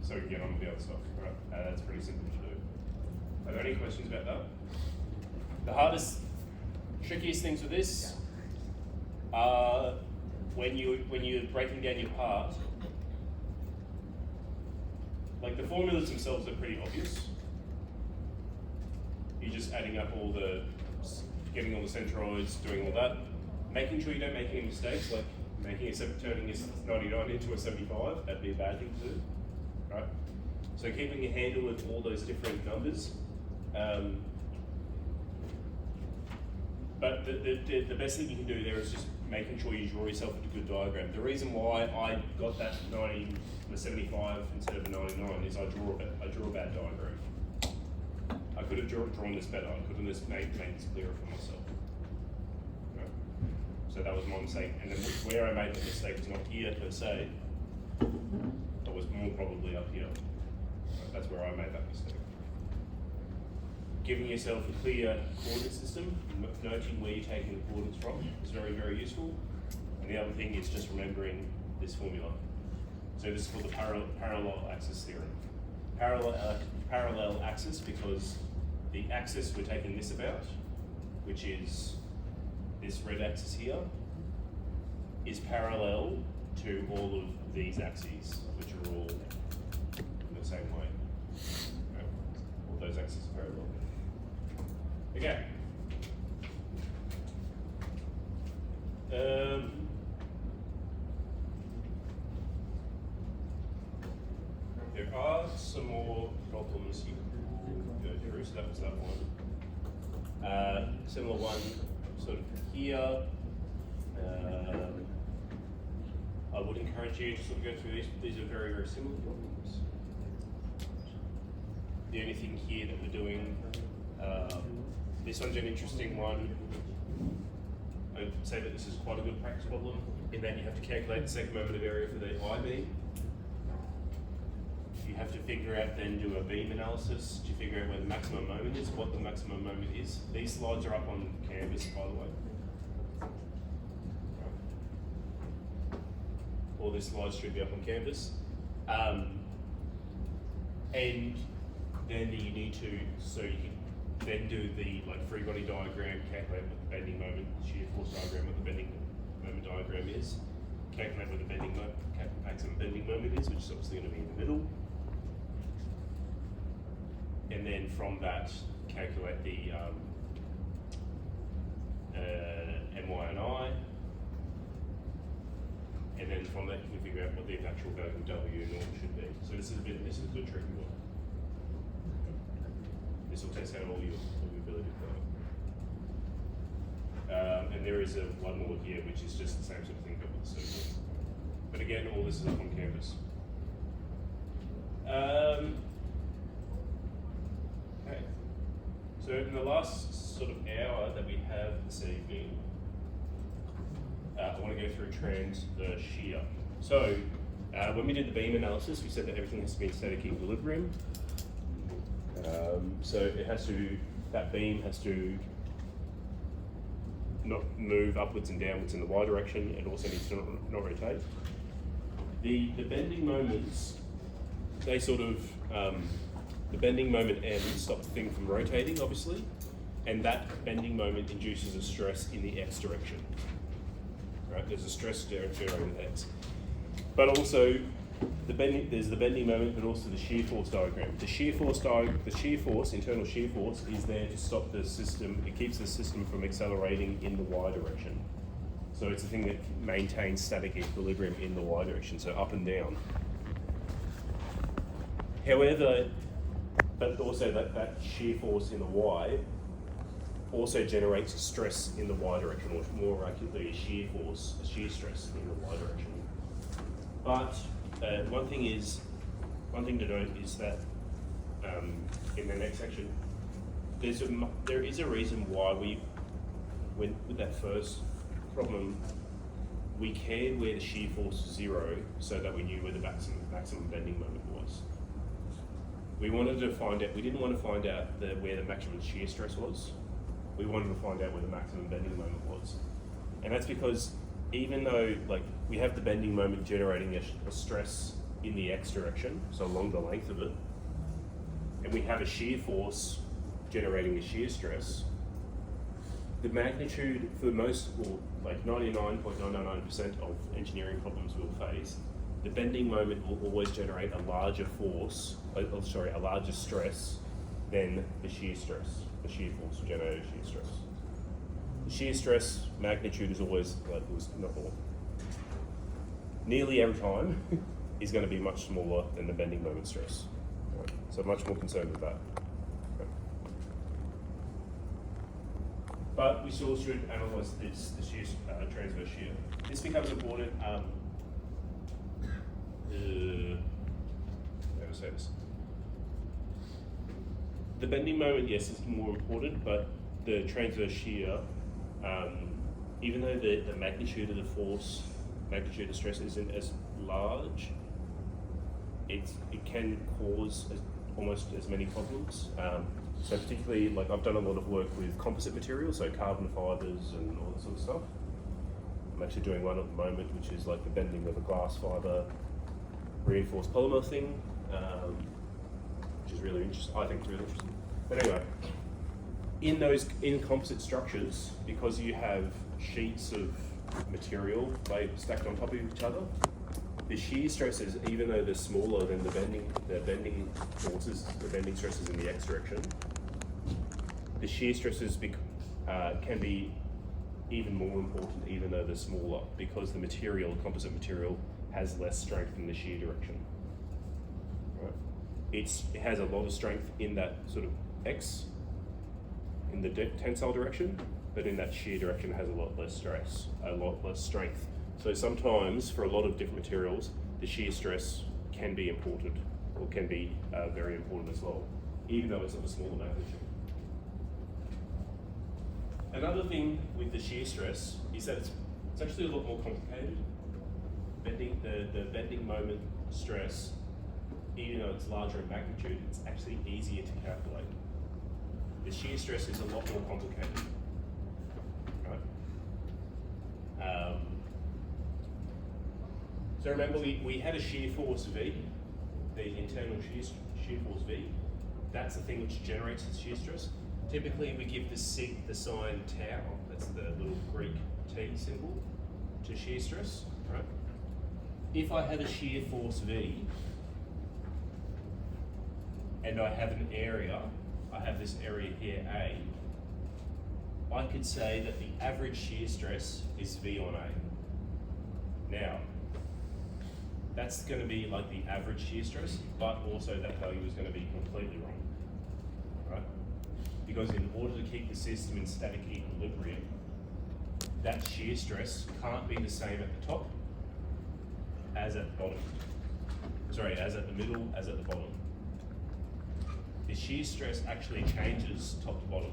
So we can get on with the other stuff. Right? That's pretty simple to do. Are there any questions about that? The hardest, trickiest things with this are when you're breaking down your part. Like the formulas themselves are pretty obvious. You're just adding up all the, getting all the centroids, doing all that. Making sure you don't make any mistakes, like turning this 99 into a 75, that'd be a bad thing to do, right? So keeping a handle of all those different numbers. But the best thing you can do there is just making sure you draw yourself a good diagram. The reason why I got that 75 instead of a 99 is I drew a bad diagram. I could have drawn this better. I could have just made this clearer for myself. So that was my mistake. And then where I made the mistake was not here per se, it was more probably up here. That's where I made that mistake. Giving yourself a clear coordinate system, noting where you're taking the coordinates from is very, very useful. And the other thing is just remembering this formula. So this is called the parallel axis theorem. Parallel axis because the axis we're taking this about, which is this red axis here, is parallel to all of these axes, which are all in the same way. Okay. All those axes are parallel. Okay. There are some more problems you can go through, so that was that one. Similar one sort of here. I would encourage you to sort of go through these. These are very, very similar problems. The only thing here that we're doing, this one's an interesting one. I'd say that this is quite a good practice problem in that you have to calculate the second moment of area for the I beam. You have to figure out, then do a beam analysis to figure out where the maximum moment is, what the maximum moment is. These slides are up on Canvas, by the way. All these slides should be up on Canvas. And then you need to, so you can then do the free body diagram, calculate what the bending moment, shear force diagram, what the bending moment diagram is, calculate what the maximum bending moment is, which is obviously going to be in the middle. And then from that, calculate the MY and I. And then from that, you can figure out what the actual value of W norm should be. So this is a good tricky one. This will test out all your ability to go. And there is one more here, which is just the same sort of thing, but with a circle. But again, all this is up on Canvas. Okay. So in the last sort of hour that we have this evening, I want to go through the shear. So when we did the beam analysis, we said that everything has to be in static equilibrium. So it has to, that beam has to not move upwards and downwards in the y direction. It also needs to not rotate. The bending moments, they sort of, the bending moment M stops the thing from rotating, obviously, and that bending moment induces a stress in the x direction. Right? There's a stress generating with x. But also, there's the bending moment, but also the shear force diagram. The shear force, internal shear force, is there to stop the system. It keeps the system from accelerating in the y direction. So it's a thing that maintains static equilibrium in the y direction, so up and down. However, but also that shear force in the y also generates a stress in the y direction, or more accurately, a shear force, a shear stress in the y direction. But one thing is, one thing to note is that in the next section, there is a reason why we went with that first problem. We cared where the shear force was 0 so that we knew where the maximum bending moment was. We wanted to find out, we didn't want to find out where the maximum shear stress was. We wanted to find out where the maximum bending moment was. And that's because even though we have the bending moment generating a stress in the x direction, so along the length of it, and we have a shear force generating a shear stress, the magnitude for most, well, 99.999% of engineering problems we'll face, the bending moment will always generate a larger force, a larger stress than the shear stress. The shear force will generate a shear stress. The shear stress magnitude is always, nearly every time, is going to be much smaller than the bending moment stress. Right? So much more concerned with that. Okay. But we still should analyse the shear, transverse shear. This becomes important. How to say this? The bending moment, yes, is more important, but the transverse shear, even though the magnitude of the force, magnitude of stress isn't as large, it can cause almost as many problems. So particularly, I've done a lot of work with composite materials, so carbon fibres and all that sort of stuff. I'm actually doing one at the moment, which is the bending of a glass fibre reinforced polymer thing, which is really interesting. I think it's really interesting. But anyway, in composite structures, because you have sheets of material stacked on top of each other, the shear stresses, even though they're smaller than the bending forces, the bending stresses in the x direction, the shear stresses can be even more important, even though they're smaller, because the composite material, has less strength in the shear direction. Right? It has a lot of strength in that sort of x, in the tensile direction, but in that shear direction has a lot less stress, a lot less strength. So sometimes, for a lot of different materials, the shear stress can be important, or can be very important as well, even though it's of a smaller magnitude. Another thing with the shear stress is that it's actually a lot more complicated. The bending moment stress, even though it's larger in magnitude, it's actually easier to calculate. The shear stress is a lot more complicated, right? So remember, we had a shear force V, the internal shear force V. That's the thing which generates the shear stress. Typically, we give the sign tau, that's the little Greek T symbol, to shear stress, right? If I have a shear force V, and I have an area, I have this area here, A, I could say that the average shear stress is V on A. Now, that's going to be the average shear stress, but also that value is going to be completely wrong, right? Because in order to keep the system in static equilibrium, that shear stress can't be the same at the top as at the bottom. Sorry, as at the middle, as at the bottom. The shear stress actually changes top to bottom.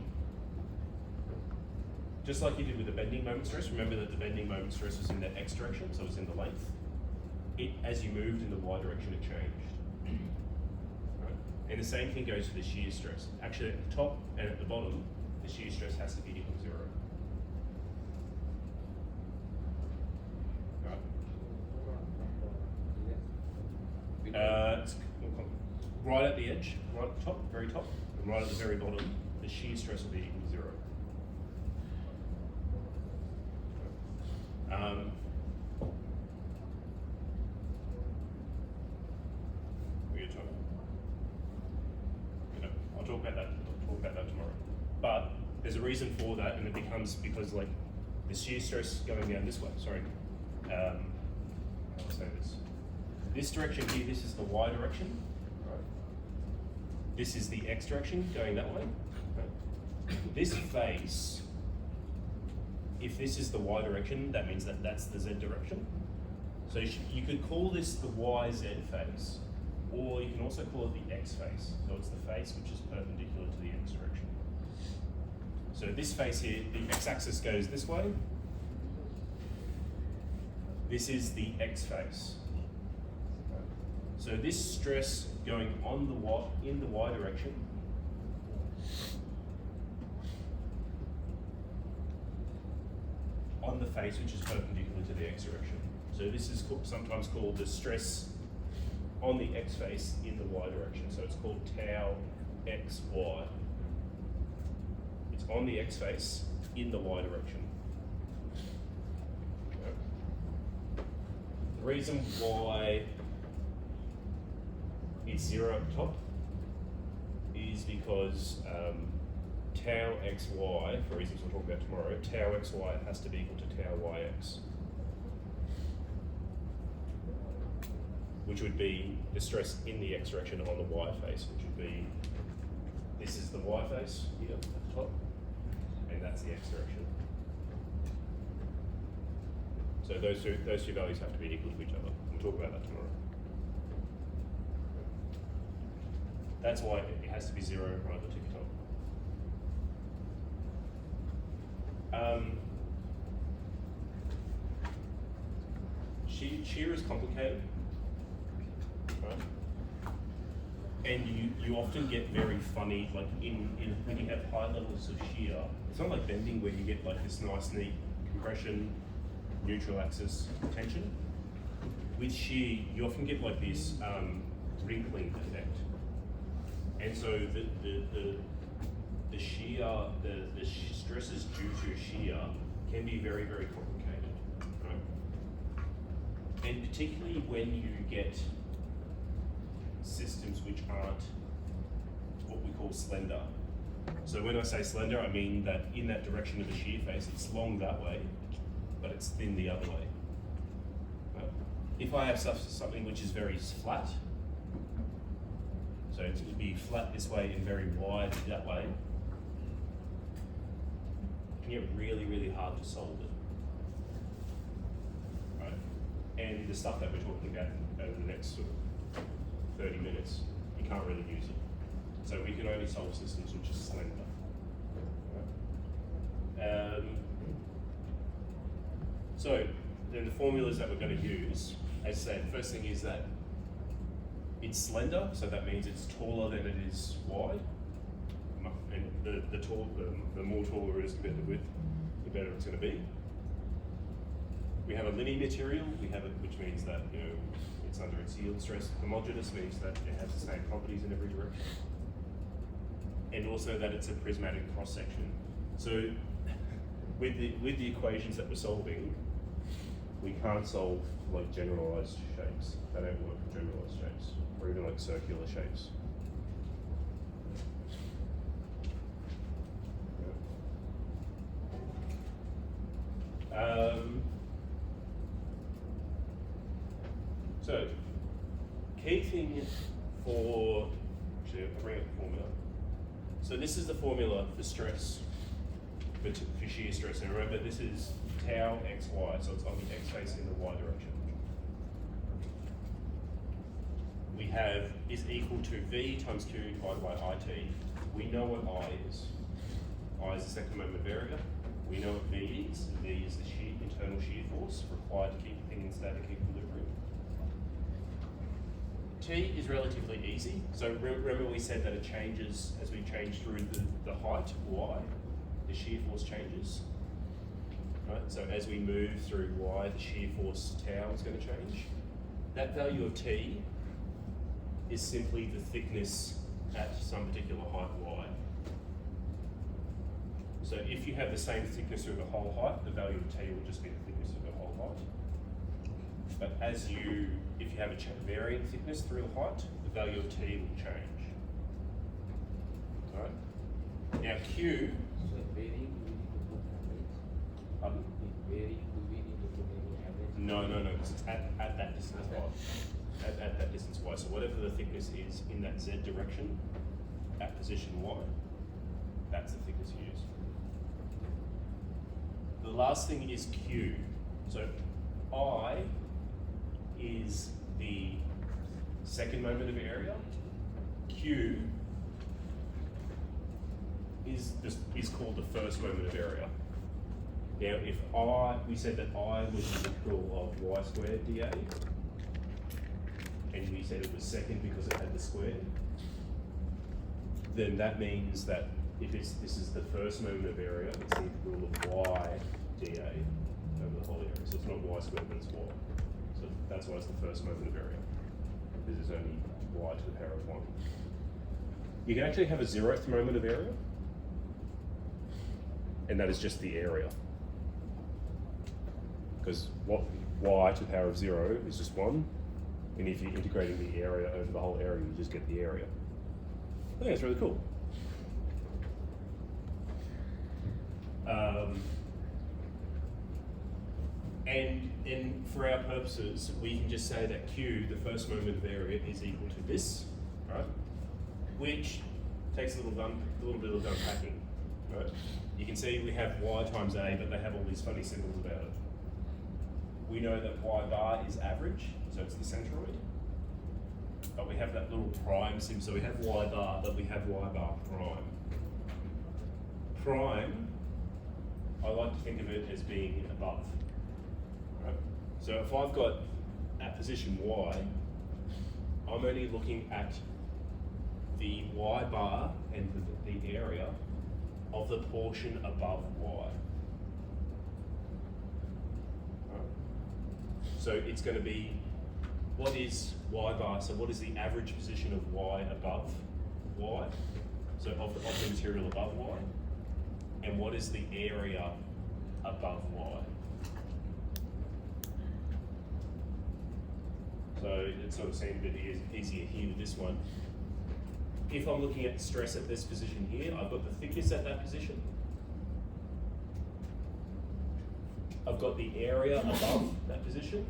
Just like you did with the bending moment stress, remember that the bending moment stress was in the x direction, so it's in the length. As you moved in the y direction, it changed. Right? And the same thing goes for the shear stress. Actually, at the top and at the bottom, the shear stress has to be equal to 0. Right? It's right at the edge, right at the top, very top, and right at the very bottom, the shear stress will be equal to 0. I'll talk about that tomorrow. But there's a reason for that, and it becomes because the shear stress going down this way. Sorry, I'll say this. This direction here, this is the y direction. Right? This is the x direction going that way. Right? This face, if this is the y direction, that means that that's the z direction. So you could call this the YZ face. or you can also call it the x face. So it's the face which is perpendicular to the x direction. So this face here, the x-axis goes this way. This is the x face. So this stress going on the in the y direction on the face which is perpendicular to the x direction. So this is sometimes called the stress on the x face in the y direction. So it's called tau xy. It's on the x face in the y direction. The reason why it's 0 at the top is because tau xy, for reasons we'll talk about tomorrow, tau xy has to be equal to tau yx, which would be the stress in the x direction on the y face, which would be, this is the y face here at the top, and that's the x direction. So those two values have to be equal to each other. We'll talk about that tomorrow. That's why it has to be 0 right at the tippy top. Shear is complicated, right? And you often get very funny, like when you have high levels of shear, it's not like bending where you get like this nice neat compression, neutral axis tension. With shear, you often get like this wrinkling effect. And so the shear, the stresses due to shear can be very, very complicated, right? And particularly when you get systems which aren't what we call slender. So when I say slender, I mean that in that direction of the shear face, it's long that way, but it's thin the other way. Right? If I have something which is very flat, so it would be flat this way and very wide that way, it can get really, really hard to solve it. Right? And the stuff that we're talking about over the next sort of 30 minutes, you can't really use it. So we can only solve systems which are slender. Right? So then the formulas that we're going to use, as I said, the first thing is that it's slender, so that means it's taller than it is wide. And the more taller it is compared to width, the better it's going to be. We have a linear material, which means that it's under its yield stress. Homogeneous means that it has the same properties in every direction. And also that it's a prismatic cross section. So with the equations that we're solving, we can't solve like generalized shapes. They don't work for generalized shapes, or even like circular shapes. So, key thing actually I'll bring up the formula. So this is the formula for stress, for shear stress. And remember, this is tau xy, so it's on the x face in the y direction. We have is equal to V times Q divided by IT. We know what I is. I is the second moment of area. We know what V is. V is the internal shear force required to keep the thing in static equilibrium. T is relatively easy. So remember we said that it changes as we change through the height, y, the shear force changes. Right? So as we move through y, the shear force tau is going to change. That value of T is simply the thickness at some particular height y. So if you have the same thickness through the whole height, the value of T will just be the thickness of the whole height. But if you have a varying thickness through the height, the value of T will change. Alright? Now Q. So varying, do we need to put average? Pardon? Varying, do we need to put any average? No, because it's at that distance y. At that distance y. So whatever the thickness is in that Z direction at position y, that's the thickness you use. The last thing is Q. So I is the second moment of area. Q is called the first moment of area. Now, if we said that I was the integral of y squared dA, and we said it was second because it had the square, then that means that if this is the first moment of area, it's the integral of y dA over the whole area. So it's not y squared, but it's y. So that's why it's the first moment of area, because there's only y to the power of 1. You can actually have a 0th moment of area, and that is just the area. Because y to the power of 0 is just 1, and if you're integrating the area over the whole area, you just get the area. I think that's really cool. And for our purposes, we can just say that Q, the first moment of area, is equal to this, right? Which takes a little bit of unpacking, right? You can see we have y times a, but they have all these funny symbols about it. We know that y bar is average, so it's the centroid. But we have that little prime symbol, so we have y bar, but we have y bar prime. Prime, I like to think of it as being above. Right? So if I've got at position y, I'm only looking at the y bar and the area of the portion above y. Right? So it's going to be, what is y bar? So what is the average position of y above y? So of the material above y? And what is the area above y? So it sort of seems a bit easier here with this one. If I'm looking at the stress at this position here, I've got the thickness at that position. I've got the area above that position.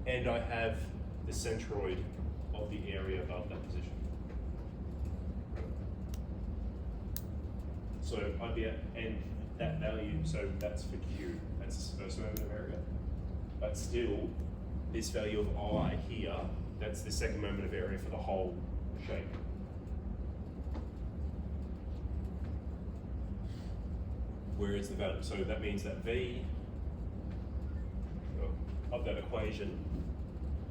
And I have the centroid of the area above that position. So I'd be at, and that value, so that's for Q, that's the first moment of area. But still, this value of I here, that's the second moment of area for the whole shape. Whereas the value, so that means that V of that equation,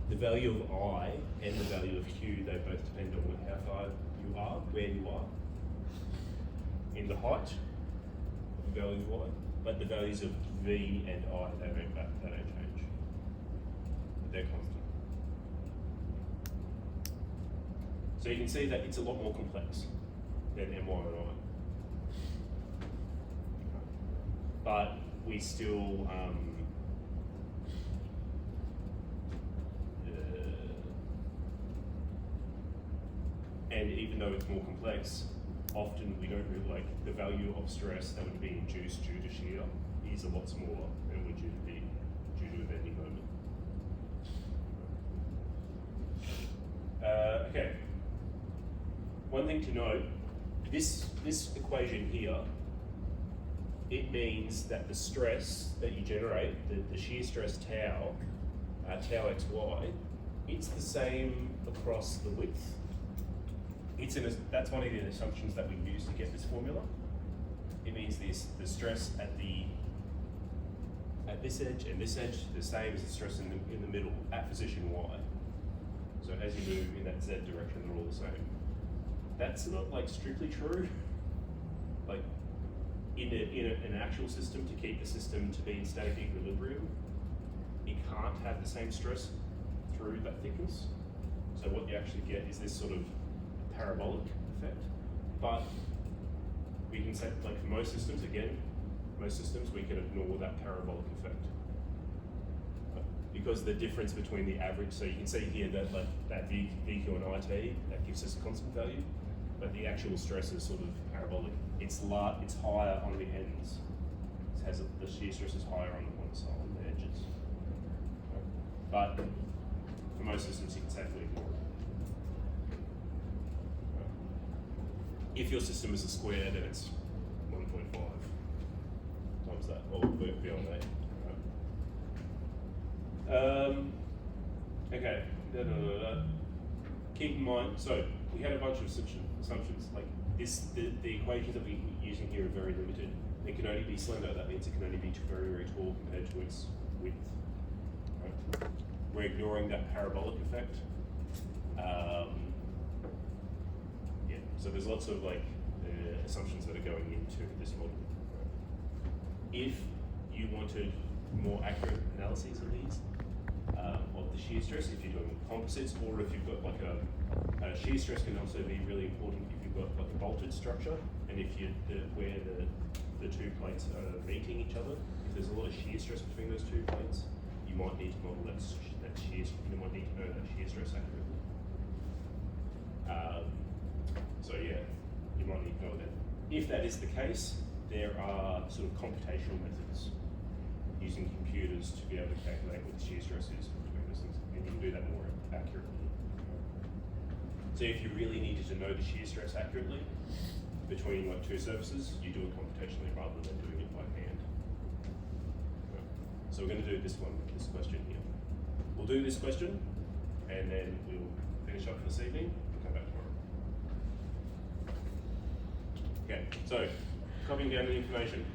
the value of I and the value of Q, they both depend on how far you are, where you are, in the height of the value of Y, but the values of V and I, they don't change. But they're constant. So you can see that it's a lot more complex than MY and I. But we still, and even though it's more complex, often we don't really like the value of stress that would be induced due to shear is a lot smaller than would due to a bending moment. Okay. One thing to note, this equation here, it means that the stress that you generate, the shear stress tau, tau xy, it's the same across the width. That's one of the assumptions that we use to get this formula. It means the stress at this edge and this edge, the same as the stress in the middle at position y. So as you move in that z direction, they're all the same. That's not like strictly true. Like in an actual system, to keep the system to be in static equilibrium, it can't have the same stress through that thickness. So what you actually get is this sort of parabolic effect. But we can say, like for most systems, we can ignore that parabolic effect. Because the difference between the average, so you can see here that like that VQ and IT, that gives us a constant value, but the actual stress is sort of parabolic. It's higher on the ends. It has the shear stress is higher on the one side, on the edges. But for most systems, you can safely ignore it. If your system is a square, then it's 1.5 times that, or beyond that. Okay. keep in mind, so we had a bunch of assumptions. Like this, the equations that we're using here are very limited. It can only be slender. That means it can only be very, very tall compared to its width. Right? We're ignoring that parabolic effect. Yeah. So there's lots of like assumptions that are going into this model. Right? If you wanted more accurate analyses of these, of the shear stress, if you're doing composites, or if you've got like a shear stress can also be really important if you've got like a bolted structure, and if you where the two plates are meeting each other, if there's a lot of shear stress between those two plates, you might need to model that shear. You might need to know that shear stress accurately. So yeah, you might need to know that. If that is the case, there are sort of computational methods using computers to be able to calculate what the shear stress is between those things, and you can do that more accurately. So if you really needed to know the shear stress accurately between like two surfaces, you do it computationally rather than doing it by hand. So we're going to do this question here. We'll do this question, and then we'll finish up for this evening and come back tomorrow. Okay, so copying down the information.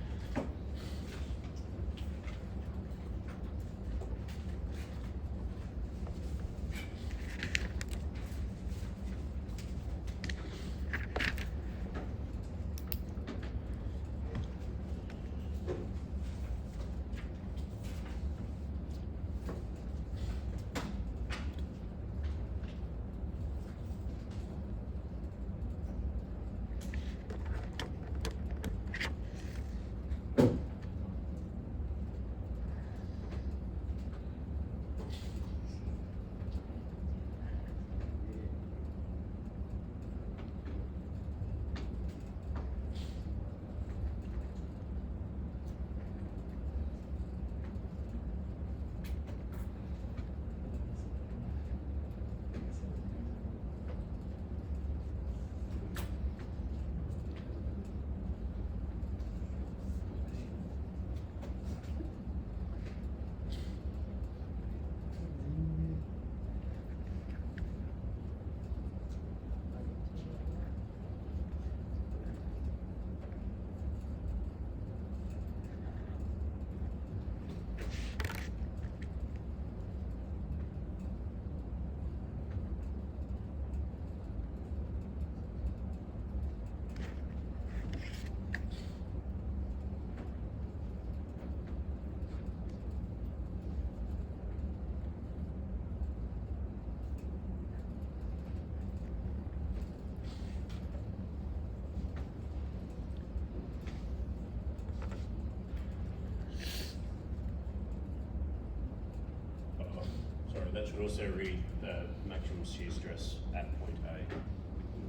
That should also read the maximum shear stress at point A.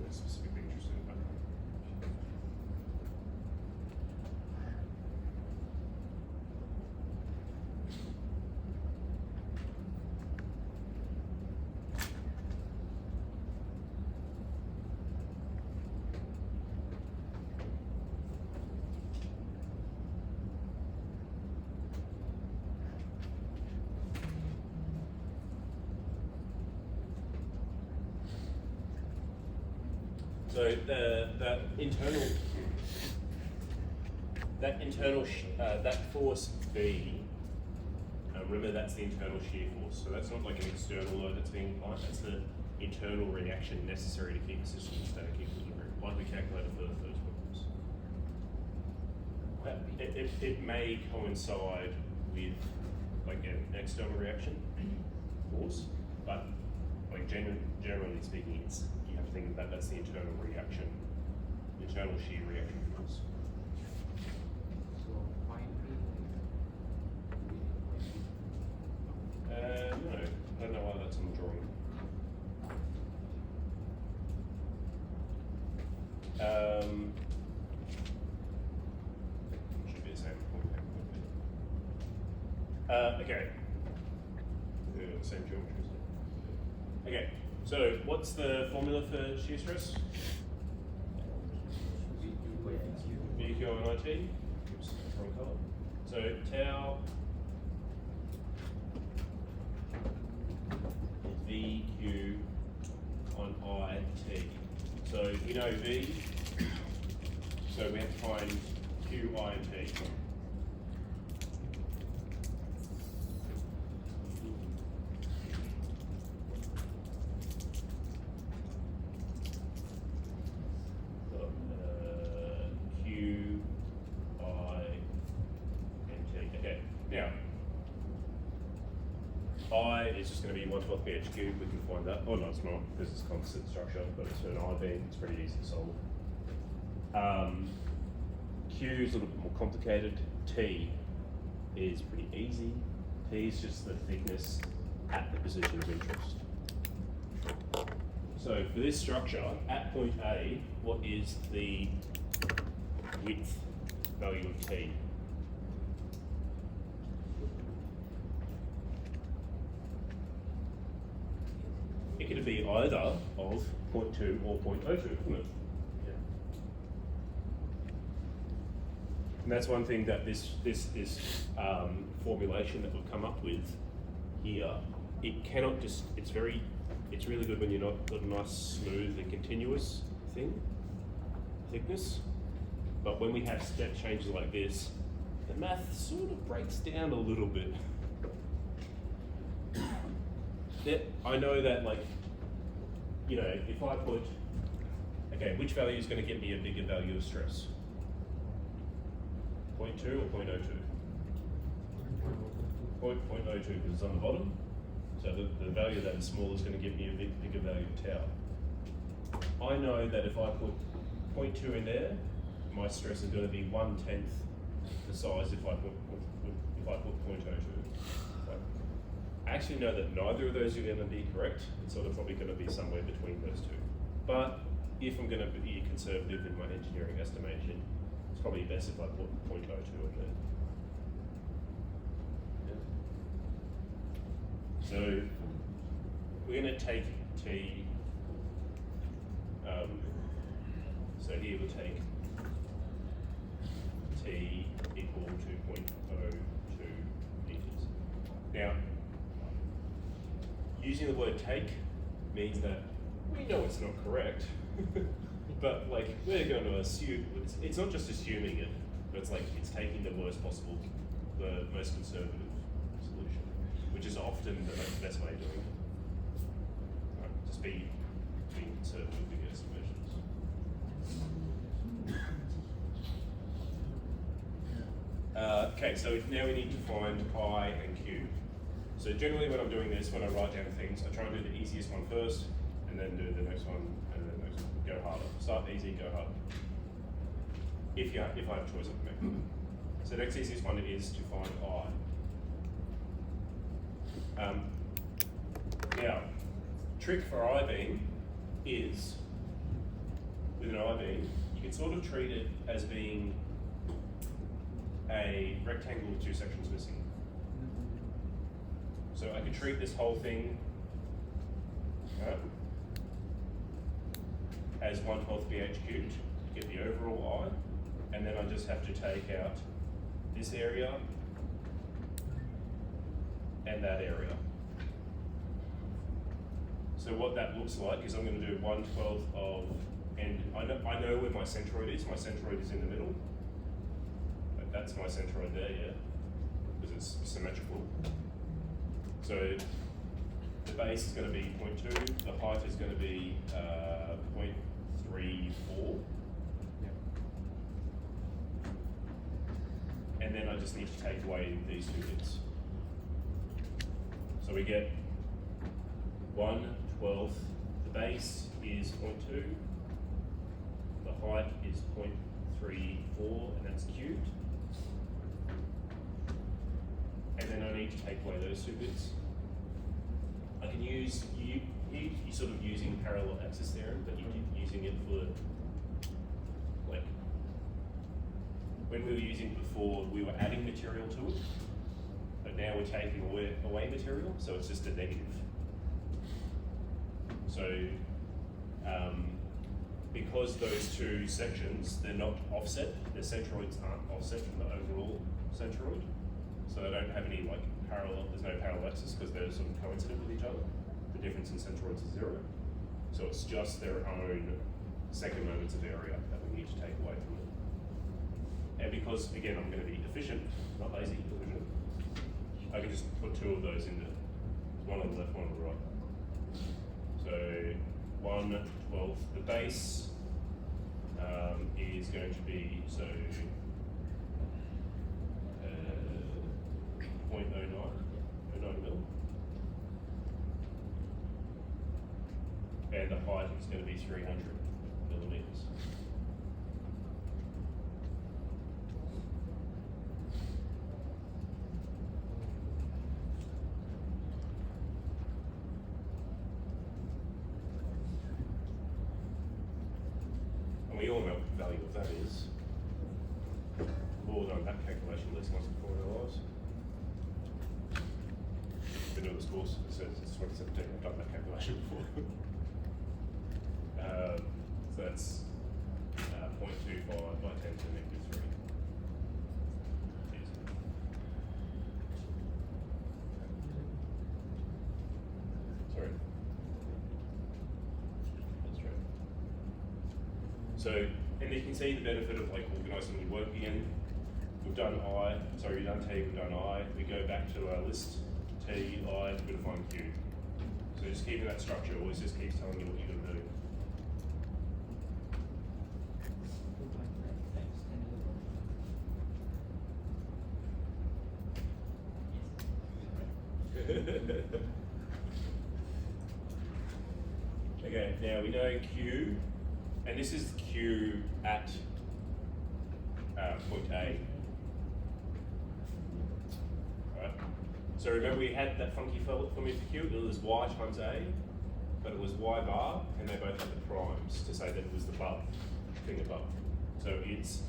We're specifically interested in that. So that force B, remember that's the internal shear force. So that's not like an external load that's being applied. That's the internal reaction necessary to keep the system in static equilibrium, like we calculated for the first problems. It may coincide with like an external reaction force, but like generally speaking, you have to think about that's the internal reaction, internal shear reaction force. So point B. No, I don't know why that's on the drawing. Should be the same point. Okay. Same geometry. Okay. So what's the formula for shear stress? VQ on IT. Oops, wrong color. So tau is VQ on and T. So we know V, so we have to find Q, I, and T. Q, I, and T. Okay, now, I is just going to be 1/12 pH cubed, we can find that. Oh no, it's not, because it's constant structure, but it's an I beam, it's pretty easy to solve. Q is a little bit more complicated. T is pretty easy. T is just the thickness at the position of interest. So for this structure, at point A, what is the width value of T? It could be either of 0.2 or 0.02, couldn't it? And that's one thing that this formulation that we've come up with here, it cannot just, it's really good when you're not got a nice smooth and continuous thickness. But when we have step changes like this, the math sort of breaks down a little bit. I know that, like, you know, if I put, okay, which value is going to get me a bigger value of stress? 0.2 or 0.02? 0.02 because it's on the bottom. So the value that is small is going to give me a bigger value of tau. I know that if I put 0.2 in there, my stress is going to be 1/10 the size if I put 0.02. I actually know that neither of those are going to be correct. It's sort of probably going to be somewhere between those two. But if I'm going to be conservative in my engineering estimation, it's probably best if I put 0.02 in there. So we're going to take T, so here we'll take T equal to 0.02 meters. Now, using the word take means that we know it's not correct, but like we're going to assume, it's not just assuming it, but it's like it's taking the worst possible, the most conservative solution, which is often the best way of doing it. Right, just being conservative with your estimations. Okay, so now we need to find I and Q. So generally when I'm doing this, when I write down things, I try and do the easiest one first, and then do the next one, and then the next one. Go harder. Start easy, go harder. If I have a choice of them. So the next easiest one is to find I. Now, trick for I-beam is, with an I-beam, you can sort of treat it as being a rectangle with two sections missing. So I could treat this whole thing as 1/12 pH cubed to get the overall I, and then I just have to take out this area and that area. So what that looks like is I'm going to do 1/12 of, and I know where my centroid is. My centroid is in the middle. That's my centroid there, yeah, because it's symmetrical. So the base is going to be 0.2, the height is going to be 0.34. Yep. And then I just need to take away these two bits. So we get 1/12, the base is 0.2, the height is 0.34, and that's cubed. And then I need to take away those two bits. I can use, you're sort of using parallel axis theorem, but you're using it for, like, when we were using it before, we were adding material to it, but now we're taking away material, so it's just a negative. So, because those two sections, they're not offset, the centroids aren't offset from the overall centroid, so they don't have any like parallel, there's no parallel axis because they're sort of coincident with each other. The difference in centroids is 0. So it's just their own second moments of area that we need to take away from it. And because, again, I'm going to be efficient, not lazy, efficient, I can just put two of those in there. One on the left, one on the right. So 1/12, the base is going to be, so 0.09 mil. And the height is going to be 300 millimeters. And we all know what the value of that is. We've all done that calculation at least once before in our lives. Been doing this course, it says it's 2017, I've done that calculation before. So that's 0.25 by 10 to the negative 3. Easy. Sorry. That's right. So, and you can see the benefit of like organising your work again. We've done we've done T, we've done I. We go back to our list, T, I, we're going to find Q. So just keeping that structure always just keeps telling you what you're going to do. Okay, now we know Q, and this is Q at point A. Right. So remember we had that funky formula for Q, it was Y times A, but it was Y bar, and they both had the primes to say that it was the thing above. So it's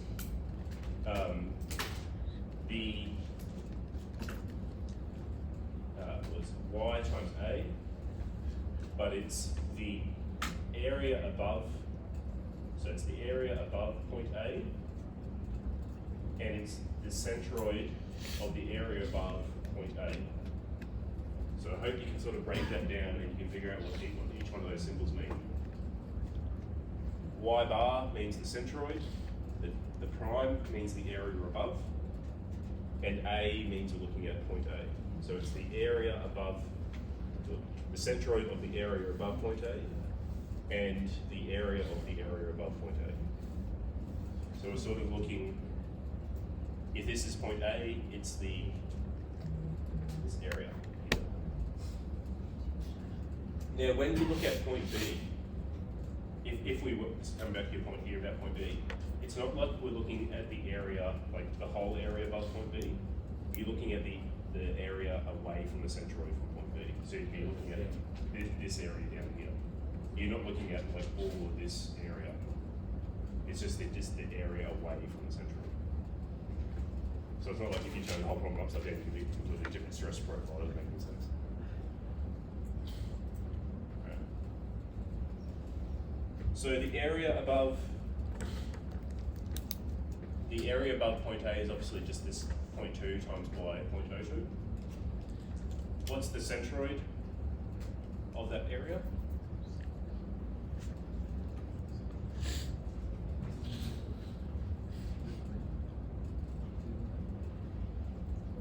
was Y times A, but it's the area above, so it's the area above point A, and it's the centroid of the area above point A. So I hope you can sort of break that down and you can figure out what each one of those symbols mean. Y bar means the centroid, the prime means the area above, and A means we're looking at point A. So it's the area above, the centroid of the area above point A, and the area of the area above point A. So we're sort of looking, if this is point A, it's this area here. Now when we look at point B, if we were coming back to your point here about point B, it's not like we're looking at the area, like the whole area above point B. You're looking at the area away from the centroid from point B. So you'd be looking at this area down here. You're not looking at like all of this area. It's just the area away from the centroid. So it's not like if you turn the whole problem upside down, it can be a completely different stress profile. Doesn't make any sense. Right. So the area above point A is obviously just this 0.2 times by 0.02. What's the centroid of that area?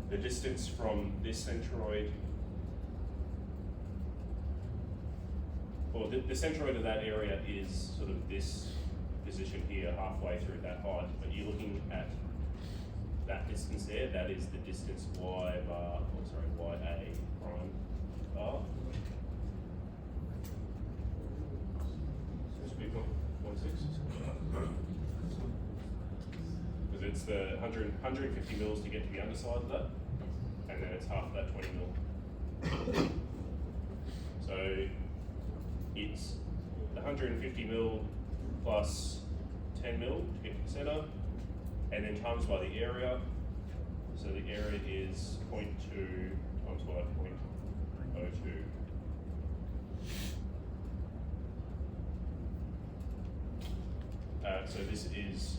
The distance from this centroid, or the centroid of that area is sort of this position here, halfway through that height, but you're looking at that distance there, that is the distance Y bar, YA prime bar. So it should be 0.16. Because it's the 150 mils to get to the underside of that, and then it's half of that 20 mil. So it's the 150 mil plus 10 mil to get to the center, and then times by the area. So the area is 0.2 times by 0.02. So this is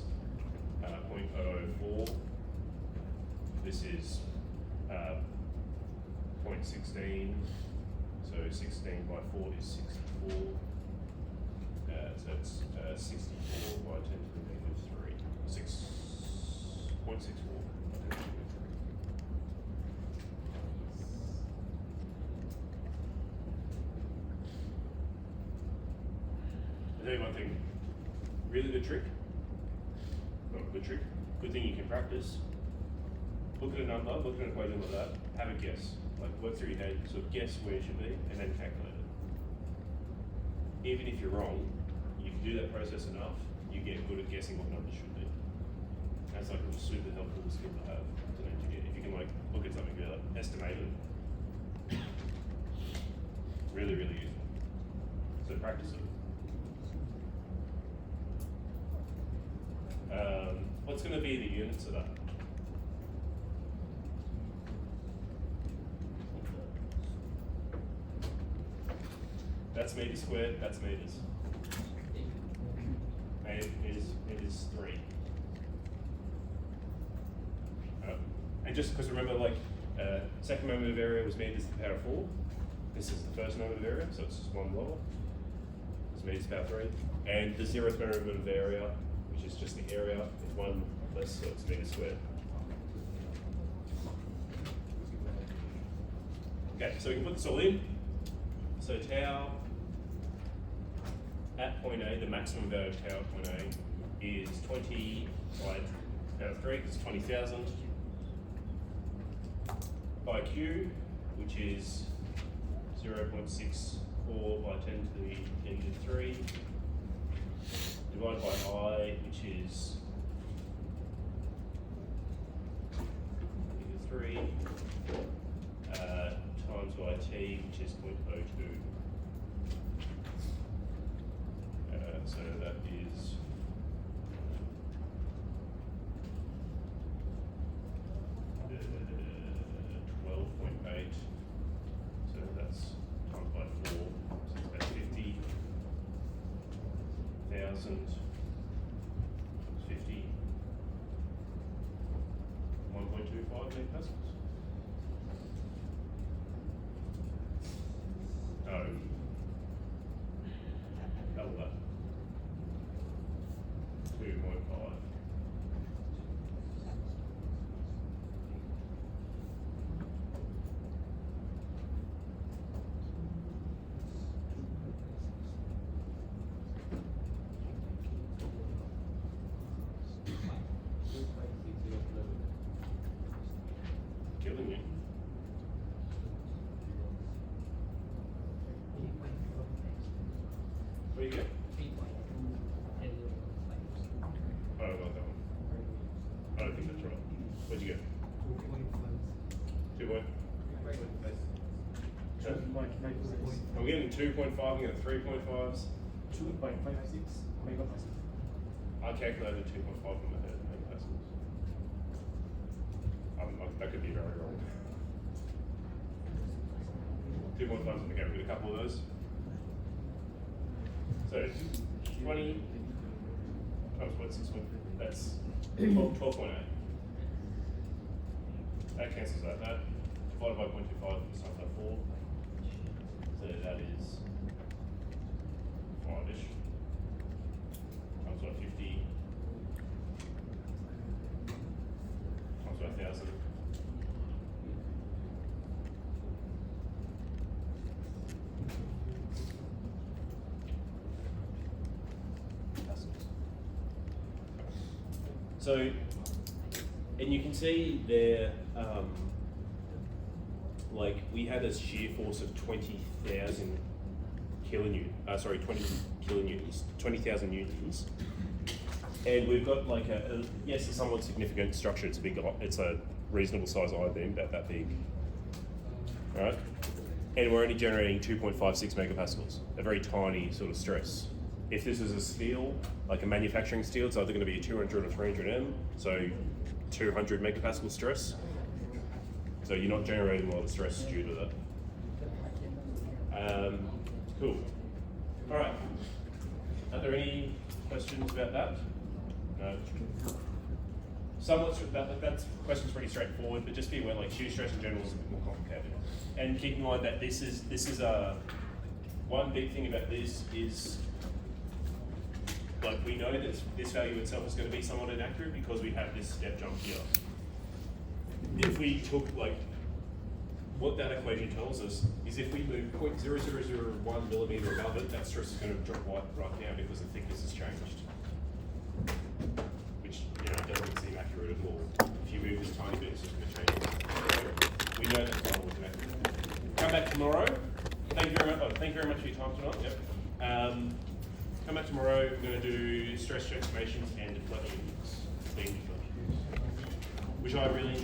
0.004. This is 0.16. So 16 by 4 is 64. So it's 64 by 10 to the negative 3. 6.64 by 10 to the negative 3. I'll tell you one thing, really good trick, not a good trick, good thing you can practice. Look at a number, look at an equation like that, have a guess. Like work through your head, sort of guess where it should be, and then calculate it. Even if you're wrong, you can do that process enough, you get good at guessing what numbers should be. That's like a super helpful skill to have as an engineer. If you can like look at something and be like, estimate it. Really, really useful. So practice it. What's going to be the units of that? That's meters squared, that's meters. And it is 3. And just because remember, like, second moment of area was meters to the power of 4. This is the first moment of area, so it's just one lower. It's meters to the power of 3. And the 0th moment of area, which is just the area, is 1 less, so it's meters squared. Okay, so we can put this all in. So tau at point A, the maximum value of tau at point A is 20 by power of 3, it's 20,000. By Q, which is 0.64 by 10 to the negative 3, divided by I, which is negative 3, times by T, which is 0.02. So that is 12.8. So that's times by 4. So it's about 50,000. 50. 1.25 megapascals. Oh. Double that. 2.5. Killing you. What do you get? I don't like that one. I don't think that's right. What'd you get? 2 point? Huh? 2.56 I'm getting 2.5, I'm getting 3.5s. 2.56 megapascal. I calculated 2.5 in my head, megapascals. That could be very wrong. 2.5 is okay, we'll get a couple of those. So 20 times 0.61, that's 12.8. That cancels out that. Divided by 0.25 is times by 4. So that is 5-ish. Times by 50. Times by 1,000. So, and you can see there, like we had a shear force of 20,000 kilonewtons, 20 kilonewtons, 20,000 newtons. And we've got like yes, a somewhat significant structure. It's a reasonable size I-beam, about that big. All right? And we're only generating 2.56 megapascals, a very tiny sort of stress. If this is a steel, like a manufacturing steel, it's either going to be a 200 or 300 M, so 200 megapascal stress. So you're not generating a lot of stress due to that. Cool. All right. Are there any questions about that? No. Somewhat, that question's pretty straightforward, but just be aware, like shear stress in general is a bit more complicated. And keep in mind that this is a one big thing about this is like we know that this value itself is going to be somewhat inaccurate because we have this step jump here. If we took like, what that equation tells us is if we move 0.0001 millimeter above it, that stress is going to drop right down because the thickness has changed. Which, you know, doesn't seem accurate at all. If you move this tiny bit, it's just going to change. So we know that's not what's accurate. Come back tomorrow. Thank you very much. Oh, thank you very much for your time tonight. Yep. Come back tomorrow. We're going to do stress transformations and deflections, beam deflections, which I really enjoy.